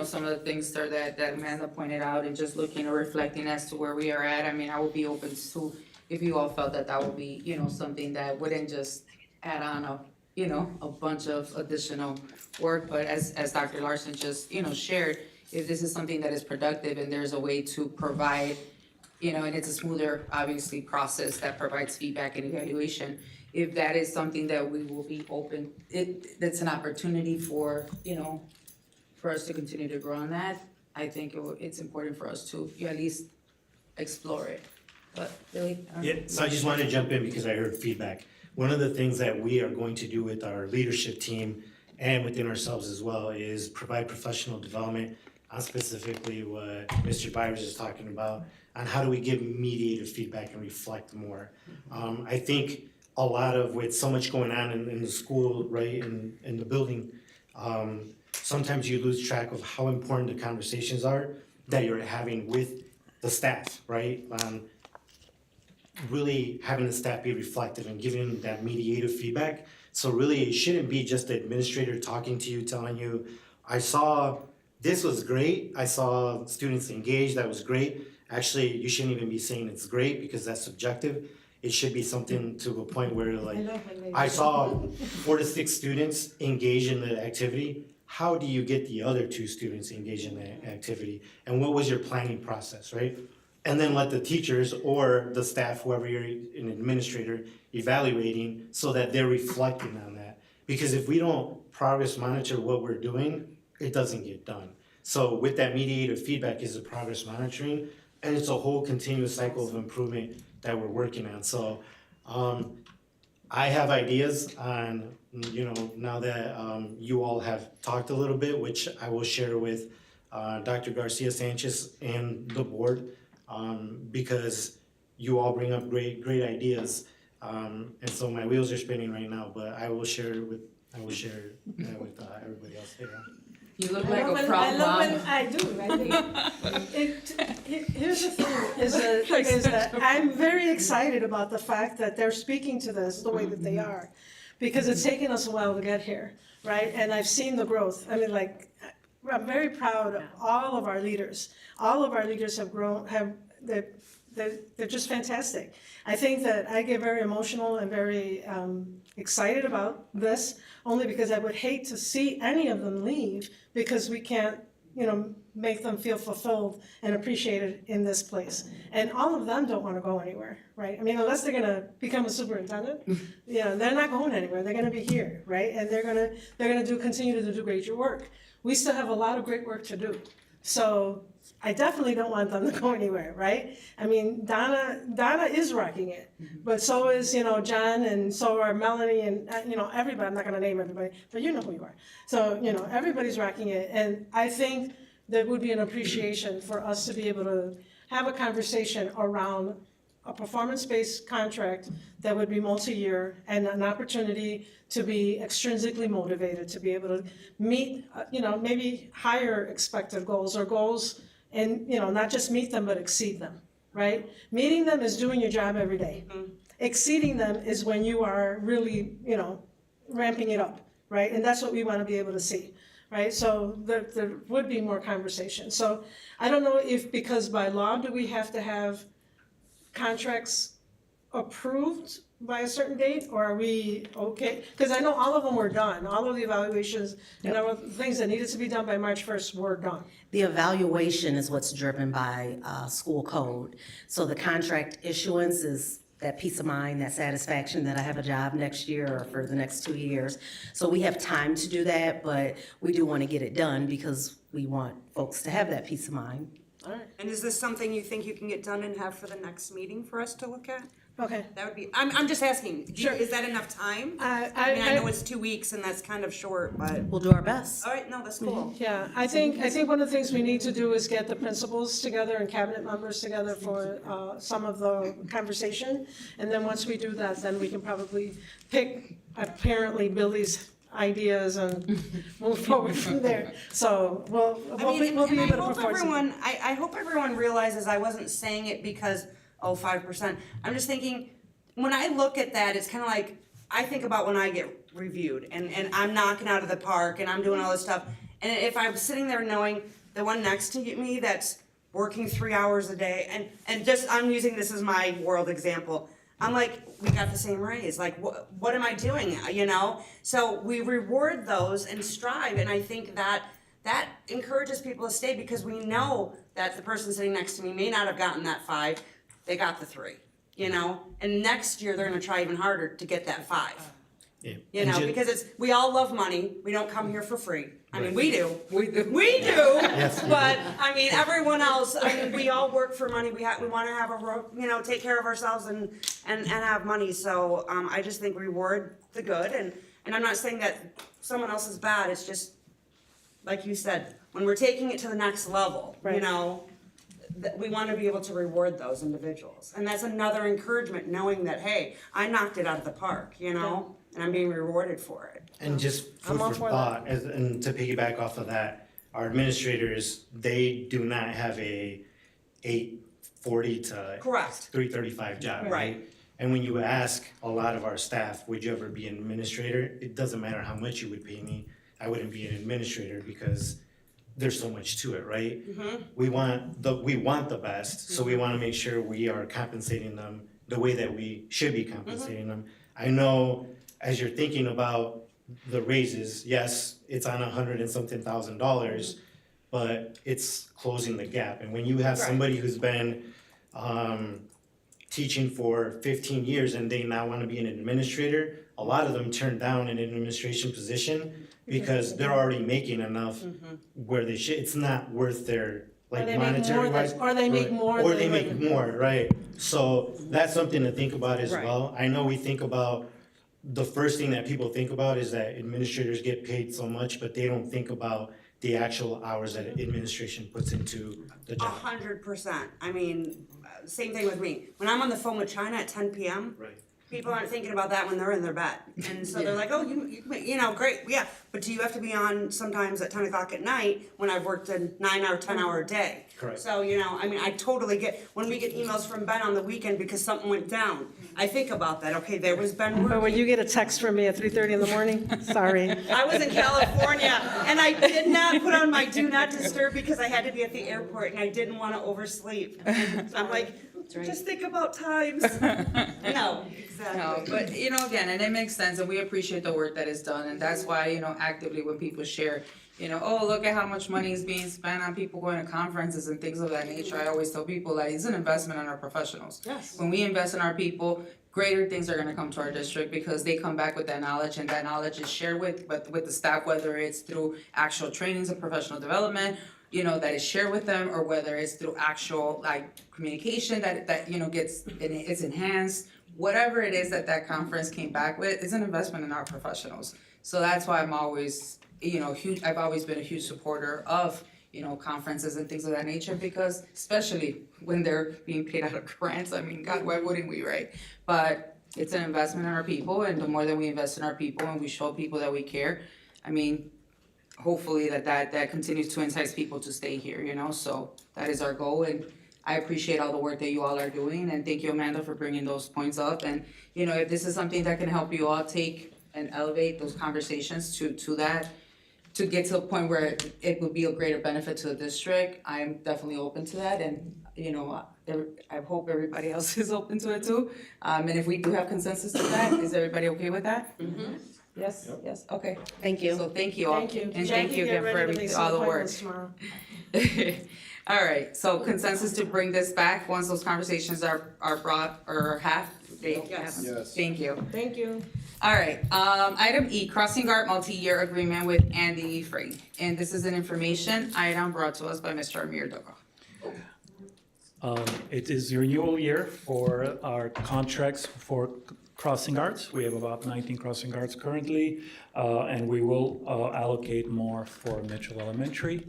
[SPEAKER 1] some of the things there that Amanda pointed out, and just looking or reflecting as to where we are at, I mean, I would be open to, if you all felt that would be, something that wouldn't just add on a bunch of additional work, but as Dr. Larson just, shared, if this is something that is productive and there's a way to provide, and it's a smoother, obviously, process that provides feedback and evaluation, if that is something that we will be open, that's an opportunity for, for us to continue to grow on that, I think it's important for us to at least explore it. But really,
[SPEAKER 10] Yeah, so I just wanted to jump in because I heard feedback. One of the things that we are going to do with our leadership team and within ourselves as well is provide professional development on specifically what Mr. Byers is talking about, on how do we give mediated feedback and reflect more. I think a lot of, with so much going on in the school, right, in the building, sometimes you lose track of how important the conversations are that you're having with the staff, right? Really having the staff be reflective and giving that mediative feedback. So really, it shouldn't be just the administrator talking to you, telling you, I saw this was great, I saw students engaged, that was great. Actually, you shouldn't even be saying it's great because that's subjective. It should be something to a point where I saw 4 to 6 students engage in the activity. How do you get the other 2 students engaged in the activity? And what was your planning process, right? And then let the teachers or the staff, whoever you're an administrator, evaluating so that they're reflecting on that. Because if we don't progress monitor what we're doing, it doesn't get done. So with that mediated feedback is the progress monitoring, and it's a whole continuous cycle of improvement that we're working on. So I have ideas on, now that you all have talked a little bit, which I will share with Dr. Garcia Sanchez and the board. Because you all bring up great ideas, and so my wheels are spinning right now. But I will share with everybody else.
[SPEAKER 1] you look like a proud mom.
[SPEAKER 6] I do, I think. Here's the thing, is that I'm very excited about the fact that they're speaking to this the way that they are. Because it's taken us a while to get here, right? And I've seen the growth. I mean, I'm very proud of all of our leaders. All of our leaders have grown, they're just fantastic. I think that I get very emotional and very excited about this, only because I would hate to see any of them leave because we can't make them feel fulfilled and appreciated in this place. And all of them don't wanna go anywhere, right? I mean, unless they're gonna become a superintendent, they're not going anywhere, they're gonna be here, right? And they're gonna continue to do great work. We still have a lot of great work to do. So I definitely don't want them to go anywhere, right? I mean, Donna is rocking it, but so is, John, and so are Melanie and, everybody, I'm not gonna name everybody, but you know who you are. So, everybody's rocking it, and I think there would be an appreciation for us to be able to have a conversation around a performance-based contract that would be multi-year and an opportunity to be extrinsically motivated, to be able to meet, maybe higher expected goals or goals and, not just meet them, but exceed them, right? Meeting them is doing your job every day. Exceeding them is when you are really, ramping it up, right? And that's what we want to be able to see, right? So there would be more conversation. So I don't know if, because by law, do we have to have contracts approved by a certain date, or are we okay? Because I know all of them were done, all of the evaluations and all of the things that needed to be done by March 1st were done.
[SPEAKER 11] The evaluation is what's driven by school code. So the contract issuance is that peace of mind, that satisfaction that I have a job next year or for the next 2 years. So we have time to do that, but we do want to get it done because we want folks to have that peace of mind.
[SPEAKER 13] All right. And is this something you think you can get done and have for the next meeting for us to look at?
[SPEAKER 6] Okay.
[SPEAKER 13] That would be, I'm just asking,
[SPEAKER 6] Sure.
[SPEAKER 13] is that enough time?
[SPEAKER 6] I
[SPEAKER 13] I know it's 2 weeks and that's kind of short, but,
[SPEAKER 11] We'll do our best.
[SPEAKER 13] all right, no, that's cool.
[SPEAKER 6] Yeah, I think one of the things we need to do is get the principals together and cabinet members together for some of the conversation. And then once we do that, then we can probably pick apparently Billy's ideas and move forward from there. So we'll be able to put forward some.
[SPEAKER 13] I hope everyone realizes I wasn't saying it because, 5%. I'm just thinking, when I look at that, it's kind of like, I think about when I get reviewed and I'm knocking out of the park and I'm doing all this stuff. And if I'm sitting there knowing the one next to me that's working 3 hours a day and just, I'm using this as my world example. I'm like, we got the same raise, like, what am I doing, So we reward those and strive, and I think that encourages people to stay because we know that the person sitting next to me may not have gotten that 5, they got the 3, And next year, they're gonna try even harder to get that 5.
[SPEAKER 10] Yeah.
[SPEAKER 13] Because we all love money, we don't come here for free. I mean, we do.
[SPEAKER 1] We do.
[SPEAKER 13] We do,
[SPEAKER 10] Yes, we
[SPEAKER 13] but I mean, everyone else. I mean, we all work for money. We want to have take care of ourselves and have money. So I just think reward the good, and I'm not saying that someone else is bad. It's just like you said, when we're taking it to the next level,
[SPEAKER 6] Right.
[SPEAKER 13] that we want to be able to reward those individuals, and that's another encouragement, knowing that hey, I knocked it out of the park, and I'm being rewarded for it.
[SPEAKER 10] And just
[SPEAKER 6] I'm
[SPEAKER 10] food
[SPEAKER 6] all
[SPEAKER 10] for
[SPEAKER 6] for
[SPEAKER 10] thought, and to piggyback off of that, our administrators, they do not have a 8:40 to
[SPEAKER 13] Correct.
[SPEAKER 10] 3:35 job,
[SPEAKER 13] Right.
[SPEAKER 10] right? And when you ask a lot of our staff, would you ever be an administrator? It doesn't matter how much you would pay me, I wouldn't be an administrator because there's so much to it, right? We want the best, so we wanna make sure we are compensating them the way that we should be compensating them. I know as you're thinking about the raises, yes, it's on $100 and something thousand, but it's closing the gap. And when you have
[SPEAKER 13] Right.
[SPEAKER 10] somebody who's been teaching for 15 years and they now wanna be an administrator, a lot of them turn down an administration position because they're already making enough where they should, it's not worth their, like, monetary wise.
[SPEAKER 6] Or they make more
[SPEAKER 10] Or
[SPEAKER 6] than
[SPEAKER 10] they make
[SPEAKER 6] women.
[SPEAKER 10] more, right? So that's something to think about as
[SPEAKER 6] Right.
[SPEAKER 10] well. I know we think about, the first thing that people think about is that administrators get paid so much, but they don't think about the actual hours that administration puts into the job.
[SPEAKER 13] 100%. I mean, same thing with me. When I'm on the phone with China at 10 p.m.,
[SPEAKER 10] Right.
[SPEAKER 13] people aren't thinking about that when they're in their bed. And so they're like, oh, great, yeah. But do you have to be on sometimes at 10 o'clock at night when I've worked a 9 or 10 hour day?
[SPEAKER 10] Correct.
[SPEAKER 13] So, I mean, I totally get, when we get emails from Ben on the weekend because something went down, I think about that. Okay, there was Ben
[SPEAKER 6] Or when
[SPEAKER 13] working.
[SPEAKER 6] you get a text from me at 3:30 in the morning, sorry.
[SPEAKER 13] I was in California and I did not put on my do not disturb because I had to be at the airport and I didn't want to oversleep. So I'm like, just think about times. No, exactly.
[SPEAKER 1] No, but again, and it makes sense, and we appreciate the work that is done, and that's why, actively when people share, oh, look at how much money is being spent on people going to conferences and things of that nature. I always tell people that it's an investment in our professionals.
[SPEAKER 6] Yes.
[SPEAKER 1] When we invest in our people, greater things are gonna come to our district because they come back with that knowledge, and that knowledge is shared with the staff, whether it's through actual trainings and professional development, that is shared with them, or whether it's through actual like communication that it's enhanced. Whatever it is that conference came back with, it's an investment in our professionals. So that's why I'm always, I've always been a huge supporter of, conferences and things of that nature, because especially when they're being paid out of grants, I mean, God, why wouldn't we, right? But it's an investment in our people, and the more that we invest in our people and we show people that we care, I mean, hopefully that continues to entice people to stay here, so that is our goal. And I appreciate all the work that you all are doing, and thank you, Amanda, for bringing those points up. And, if this is something that can help you all take and elevate those conversations to that, to get to a point where it would be a greater benefit to the district, I'm definitely open to that. And, I hope everybody else is open to it too. And if we do have consensus to that, is everybody okay with that?
[SPEAKER 11] Mm-hmm.
[SPEAKER 1] Yes, yes, okay.
[SPEAKER 11] Thank you.
[SPEAKER 1] So thank you all.
[SPEAKER 6] Thank you.
[SPEAKER 1] And
[SPEAKER 6] Jackie,
[SPEAKER 1] thank you
[SPEAKER 6] get
[SPEAKER 1] again for
[SPEAKER 6] ready to make
[SPEAKER 1] everything,
[SPEAKER 6] some
[SPEAKER 1] all the work.
[SPEAKER 6] appointments tomorrow.
[SPEAKER 1] All right, so consensus to bring this back once those conversations are brought or have,
[SPEAKER 13] Yes.
[SPEAKER 4] Yes.
[SPEAKER 1] Thank you.
[SPEAKER 6] Thank you.
[SPEAKER 1] All right, item E, Crossing Guard multi-year agreement with Andy Free. And this is an information item brought to us by Mr. Amir Doga.
[SPEAKER 14] It is the renewal year for our contracts for crossing guards. We have about 19 crossing guards currently, and we will allocate more for Mitchell Elementary.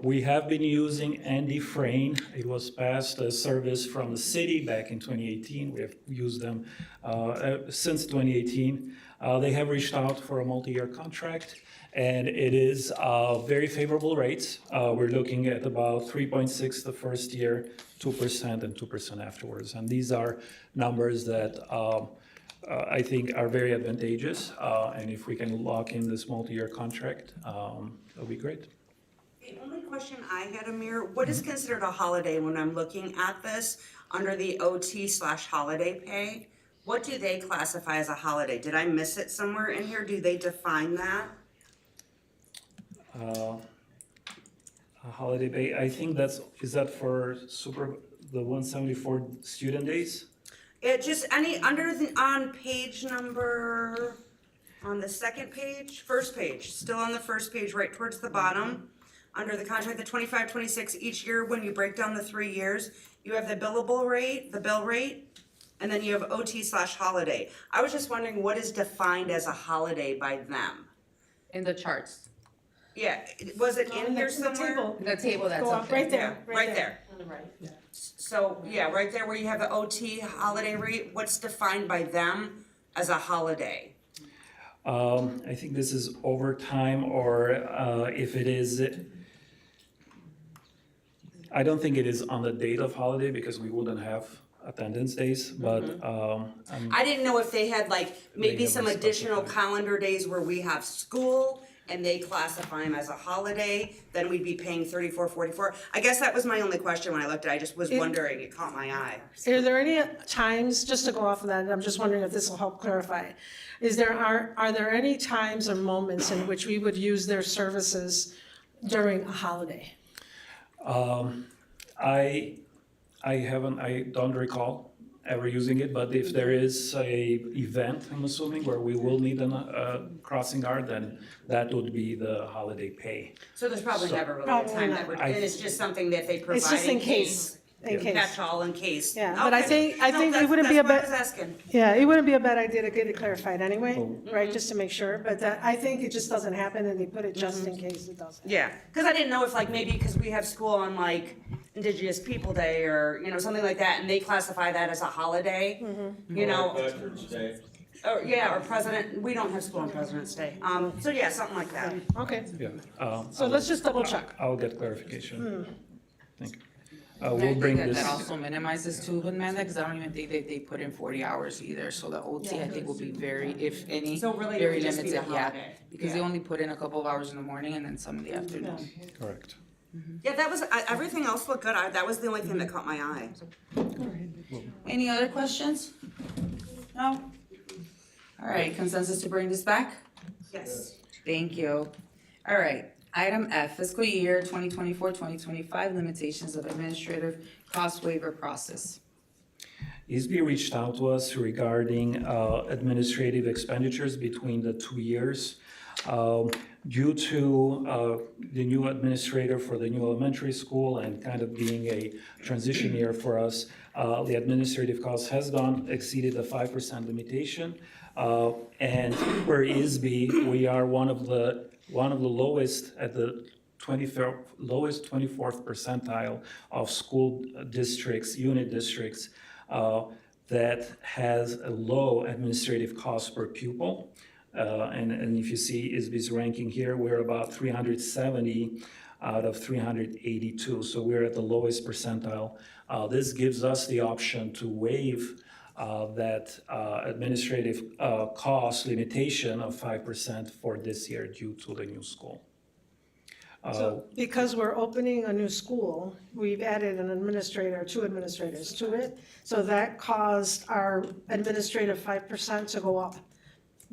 [SPEAKER 14] We have been using Andy Frayne. It was passed a service from the city back in 2018. We have used them since 2018. They have reached out for a multi-year contract, and it is very favorable rates. We're looking at about 3.6 the first year, 2% and 2% afterwards. And these are numbers that I think are very advantageous. And if we can lock in this multi-year contract, that'll be great.
[SPEAKER 13] The only question I had, Amir, what is considered a holiday when I'm looking at this under the OT/holiday pay? What do they classify as a holiday? Did I miss it somewhere in here? Do they define that?
[SPEAKER 14] A holiday pay, I think is that for the 174 student days?
[SPEAKER 13] It just, on page number, on the second page, first page, still on the first page, right towards the bottom, under the contract, the 25-26, each year, when you break down the 3 years, you have the billable rate, the bill rate, and then you have OT/holiday. I was just wondering what is defined as a holiday by them?
[SPEAKER 1] In the charts,
[SPEAKER 13] Yeah, was it in here
[SPEAKER 6] The
[SPEAKER 13] somewhere?
[SPEAKER 6] table.
[SPEAKER 1] the table that's
[SPEAKER 6] Go
[SPEAKER 1] up
[SPEAKER 6] up
[SPEAKER 1] there.
[SPEAKER 6] right there,
[SPEAKER 13] Right there. So, yeah, right there where you have the OT holiday rate, what's defined by them as a holiday?
[SPEAKER 14] I think this is overtime, or if it is, I don't think it is on the date of holiday because we wouldn't have attendance days, but
[SPEAKER 13] I didn't know if they had like maybe
[SPEAKER 14] have
[SPEAKER 13] some
[SPEAKER 14] a
[SPEAKER 13] additional
[SPEAKER 14] specified-
[SPEAKER 13] calendar days where we have school and they classify them as a holiday, then we'd be paying 34.44. I guess that was my only question when I looked at it. I just was wondering, it caught my eye.
[SPEAKER 6] Are there any times, just to go off of that, and I'm just wondering if this will help clarify, are there any times or moments in which we would use their services during a holiday?
[SPEAKER 14] I don't recall ever using it, but if there is a event, I'm assuming, where we will need a crossing guard, then that would be the holiday pay.
[SPEAKER 13] So there's probably never really a
[SPEAKER 6] Probably
[SPEAKER 13] time
[SPEAKER 6] not.
[SPEAKER 13] that would, and it's just something that they provide
[SPEAKER 6] It's just in case, in case.
[SPEAKER 13] Catch all in case.
[SPEAKER 6] Yeah, but I
[SPEAKER 13] Okay.
[SPEAKER 6] think
[SPEAKER 13] No,
[SPEAKER 6] it
[SPEAKER 13] that's-
[SPEAKER 6] wouldn't be a
[SPEAKER 13] that's what
[SPEAKER 6] bad,
[SPEAKER 13] I was asking.
[SPEAKER 6] yeah, it wouldn't be a bad idea to get it clarified anyway, right, just to make sure, but I think it just doesn't happen and they put it just in case it does.
[SPEAKER 13] Yeah, because I didn't know if like maybe because we have school on like Indigenous People Day or, something like that, and they classify that as a holiday, you know?
[SPEAKER 8] Veterans Day.
[SPEAKER 13] Or, yeah, or President, we don't have school on President's Day. So yeah, something like that.
[SPEAKER 6] Okay,
[SPEAKER 14] Yeah.
[SPEAKER 6] so let's just double check.
[SPEAKER 14] I'll get clarification. Thank you.
[SPEAKER 1] And I
[SPEAKER 14] We'll
[SPEAKER 1] think
[SPEAKER 14] bring
[SPEAKER 1] that
[SPEAKER 14] this.
[SPEAKER 1] also minimizes too, Amanda, because I don't even think they put in 40 hours either, so the OT I think will be very, if any,
[SPEAKER 13] So really, it
[SPEAKER 1] very
[SPEAKER 13] would just be
[SPEAKER 1] limited,
[SPEAKER 13] the
[SPEAKER 1] yeah.
[SPEAKER 13] holiday.
[SPEAKER 1] Because they only put in a couple of hours in the morning and then some in the afternoon.
[SPEAKER 14] Correct.
[SPEAKER 13] Yeah, that was, everything else looked good. That was the only thing that caught my eye.
[SPEAKER 1] Any other questions? No? All right, consensus to bring this back?
[SPEAKER 13] Yes.
[SPEAKER 1] Thank you. All right, item F, fiscal year 2024-2025 limitations of administrative cost waiver process.
[SPEAKER 14] ISB reached out to us regarding administrative expenditures between the 2 years. Due to the new administrator for the new elementary school and kind of being a transition year for us, the administrative cost has exceeded the 5% limitation. And for ISB, we are one of the lowest at the 24th percentile of school districts, unit districts, that has a low administrative cost per pupil. And if you see ISB's ranking here, we're about 370 out of 382, so we're at the lowest percentile. This gives us the option to waive that administrative cost limitation of 5% for this year due to the new school.
[SPEAKER 6] So because we're opening a new school, we've added an administrator, 2 administrators to it. So that caused our administrative 5% to go up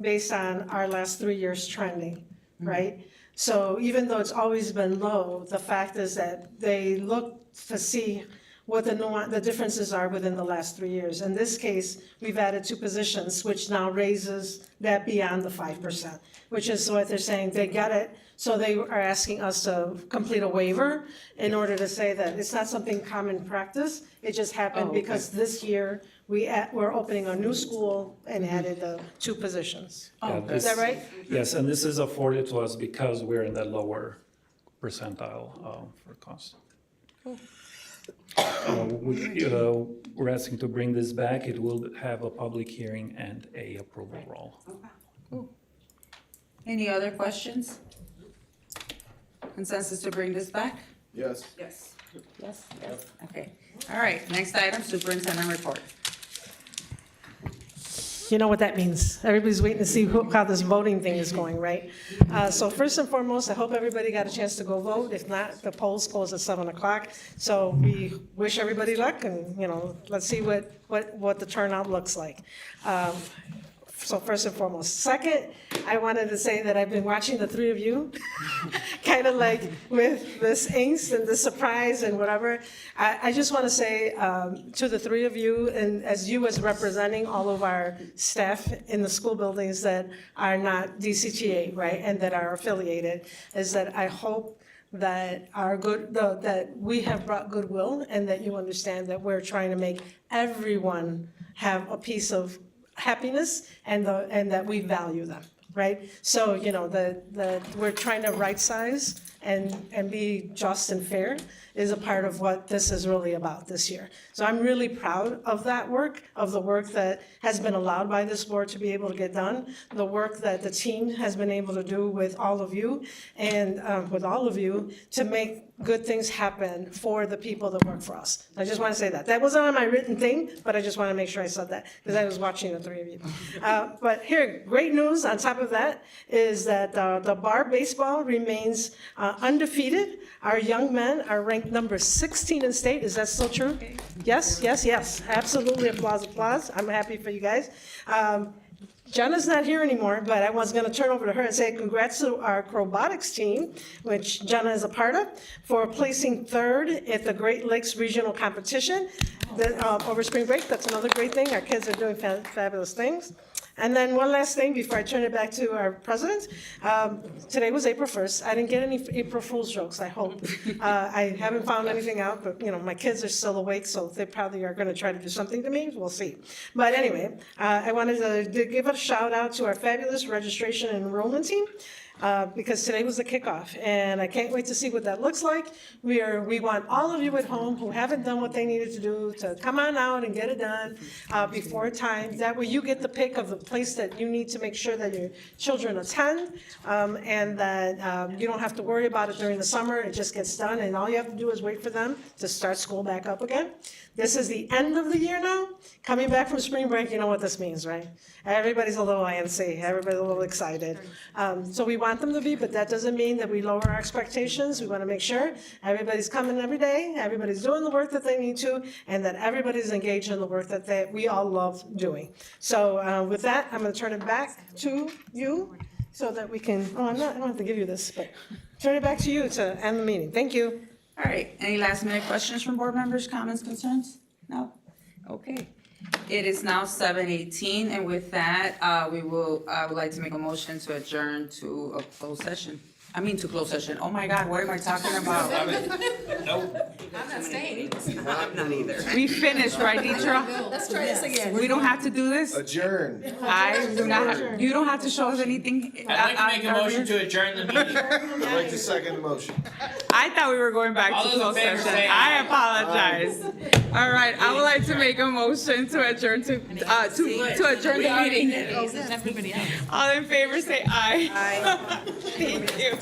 [SPEAKER 6] based on our last 3 years trending, right? So even though it's always been low, the fact is that they look to see what the differences are within the last 3 years. In this case, we've added 2 positions, which now raises that beyond the 5%, which is what they're saying, they get it. So they are asking us to complete a waiver in order to say that it's not something common practice. It just happened because this year we're opening a new school and added the 2 positions. Is that right?
[SPEAKER 14] Yes, and this is afforded to us because we're in the lower percentile for cost. We're asking to bring this back. It will have a public hearing and a approval roll.
[SPEAKER 1] Any other questions? Consensus to bring this back?
[SPEAKER 4] Yes.
[SPEAKER 1] Yes. Yes, yes. Okay. All right, next item, superintendent report.
[SPEAKER 6] You know what that means. Everybody's waiting to see how this voting thing is going, right? So first and foremost, I hope everybody got a chance to go vote. If not, the polls close at 7 o'clock. So we wish everybody luck and, let's see what the turnout looks like. So first and foremost. Second, I wanted to say that I've been watching the 3 of you, kind of like with this angst and this surprise and whatever. I just want to say to the 3 of you, and as you as representing all of our staff in the school buildings that are not DCTA, right, and that are affiliated, is that I hope that that we have brought goodwill and that you understand that we're trying to make everyone have a piece of happiness and that we value them, right? So, that we're trying to right size and be just and fair is a part of what this is really about this year. So I'm really proud of that work, of the work that has been allowed by this board to be able to get done, the work that the team has been able to do with all of you and with all of you to make good things happen for the people that work for us. I just want to say that. That wasn't on my written thing, but I just want to make sure I said that because I was watching the 3 of you. But here, great news on top of that is that the bar baseball remains undefeated. Our young men are ranked number 16 in state. Is that still true? Yes, yes, yes. Absolutely. Applause, applause. I'm happy for you guys. Jenna's not here anymore, but I was going to turn over to her and say congrats to our acrobatics team, which Jenna is a part of, for placing 3rd at the Great Lakes Regional Competition over spring break. That's another great thing. Our kids are doing fabulous things. And then one last thing before I turn it back to our president. Today was April 1st. I didn't get any April Fool's jokes, I hope. I haven't found anything out, but my kids are still awake, so they probably are gonna try to do something to me. We'll see. But anyway, I wanted to give a shout out to our fabulous registration and enrollment team. Because today was the kickoff, and I can't wait to see what that looks like. We want all of you at home who haven't done what they needed to do to come on out and get it done before time. That way you get the pick of the place that you need to make sure that your children attend, and that you don't have to worry about it during the summer. It just gets done, and all you have to do is wait for them to start school back up again. This is the end of the year now. Coming back from spring break, you know what this means, right? Everybody's a little antsy, everybody's a little excited. So we want them to be, but that doesn't mean that we lower our expectations. We want to make sure everybody's coming every day, everybody's doing the work that they need to, and that everybody's engaged in the work that we all love doing. So with that, I'm going to turn it back to you. so that we can, I don't have to give you this, but turn it back to you to end the meeting. Thank you.
[SPEAKER 1] All right, any last minute questions from board members, comments, concerns? No? Okay. It is now 7:18, and with that, I would like to make a motion to adjourn to a closed session. To closed session. Oh my God, what am I talking about?
[SPEAKER 2] I'm not staying.
[SPEAKER 13] I'm not either.
[SPEAKER 1] We finished, right, Deidre?
[SPEAKER 2] Let's try this again.
[SPEAKER 1] We don't have to do this?
[SPEAKER 4] Adjourn.
[SPEAKER 1] I do not, you don't have to show us anything.
[SPEAKER 12] I'd like to make a motion to adjourn the meeting.
[SPEAKER 4] I'd like to second the motion.
[SPEAKER 1] I thought we were going back
[SPEAKER 12] All
[SPEAKER 1] to
[SPEAKER 12] those in
[SPEAKER 1] closed
[SPEAKER 12] favor
[SPEAKER 1] session.
[SPEAKER 12] say
[SPEAKER 1] I
[SPEAKER 12] aye.
[SPEAKER 1] apologize. All right, I would like to make a motion to adjourn to adjourn the meeting.
[SPEAKER 2] Everybody else.
[SPEAKER 1] All in favor, say aye. Aye. Thank you.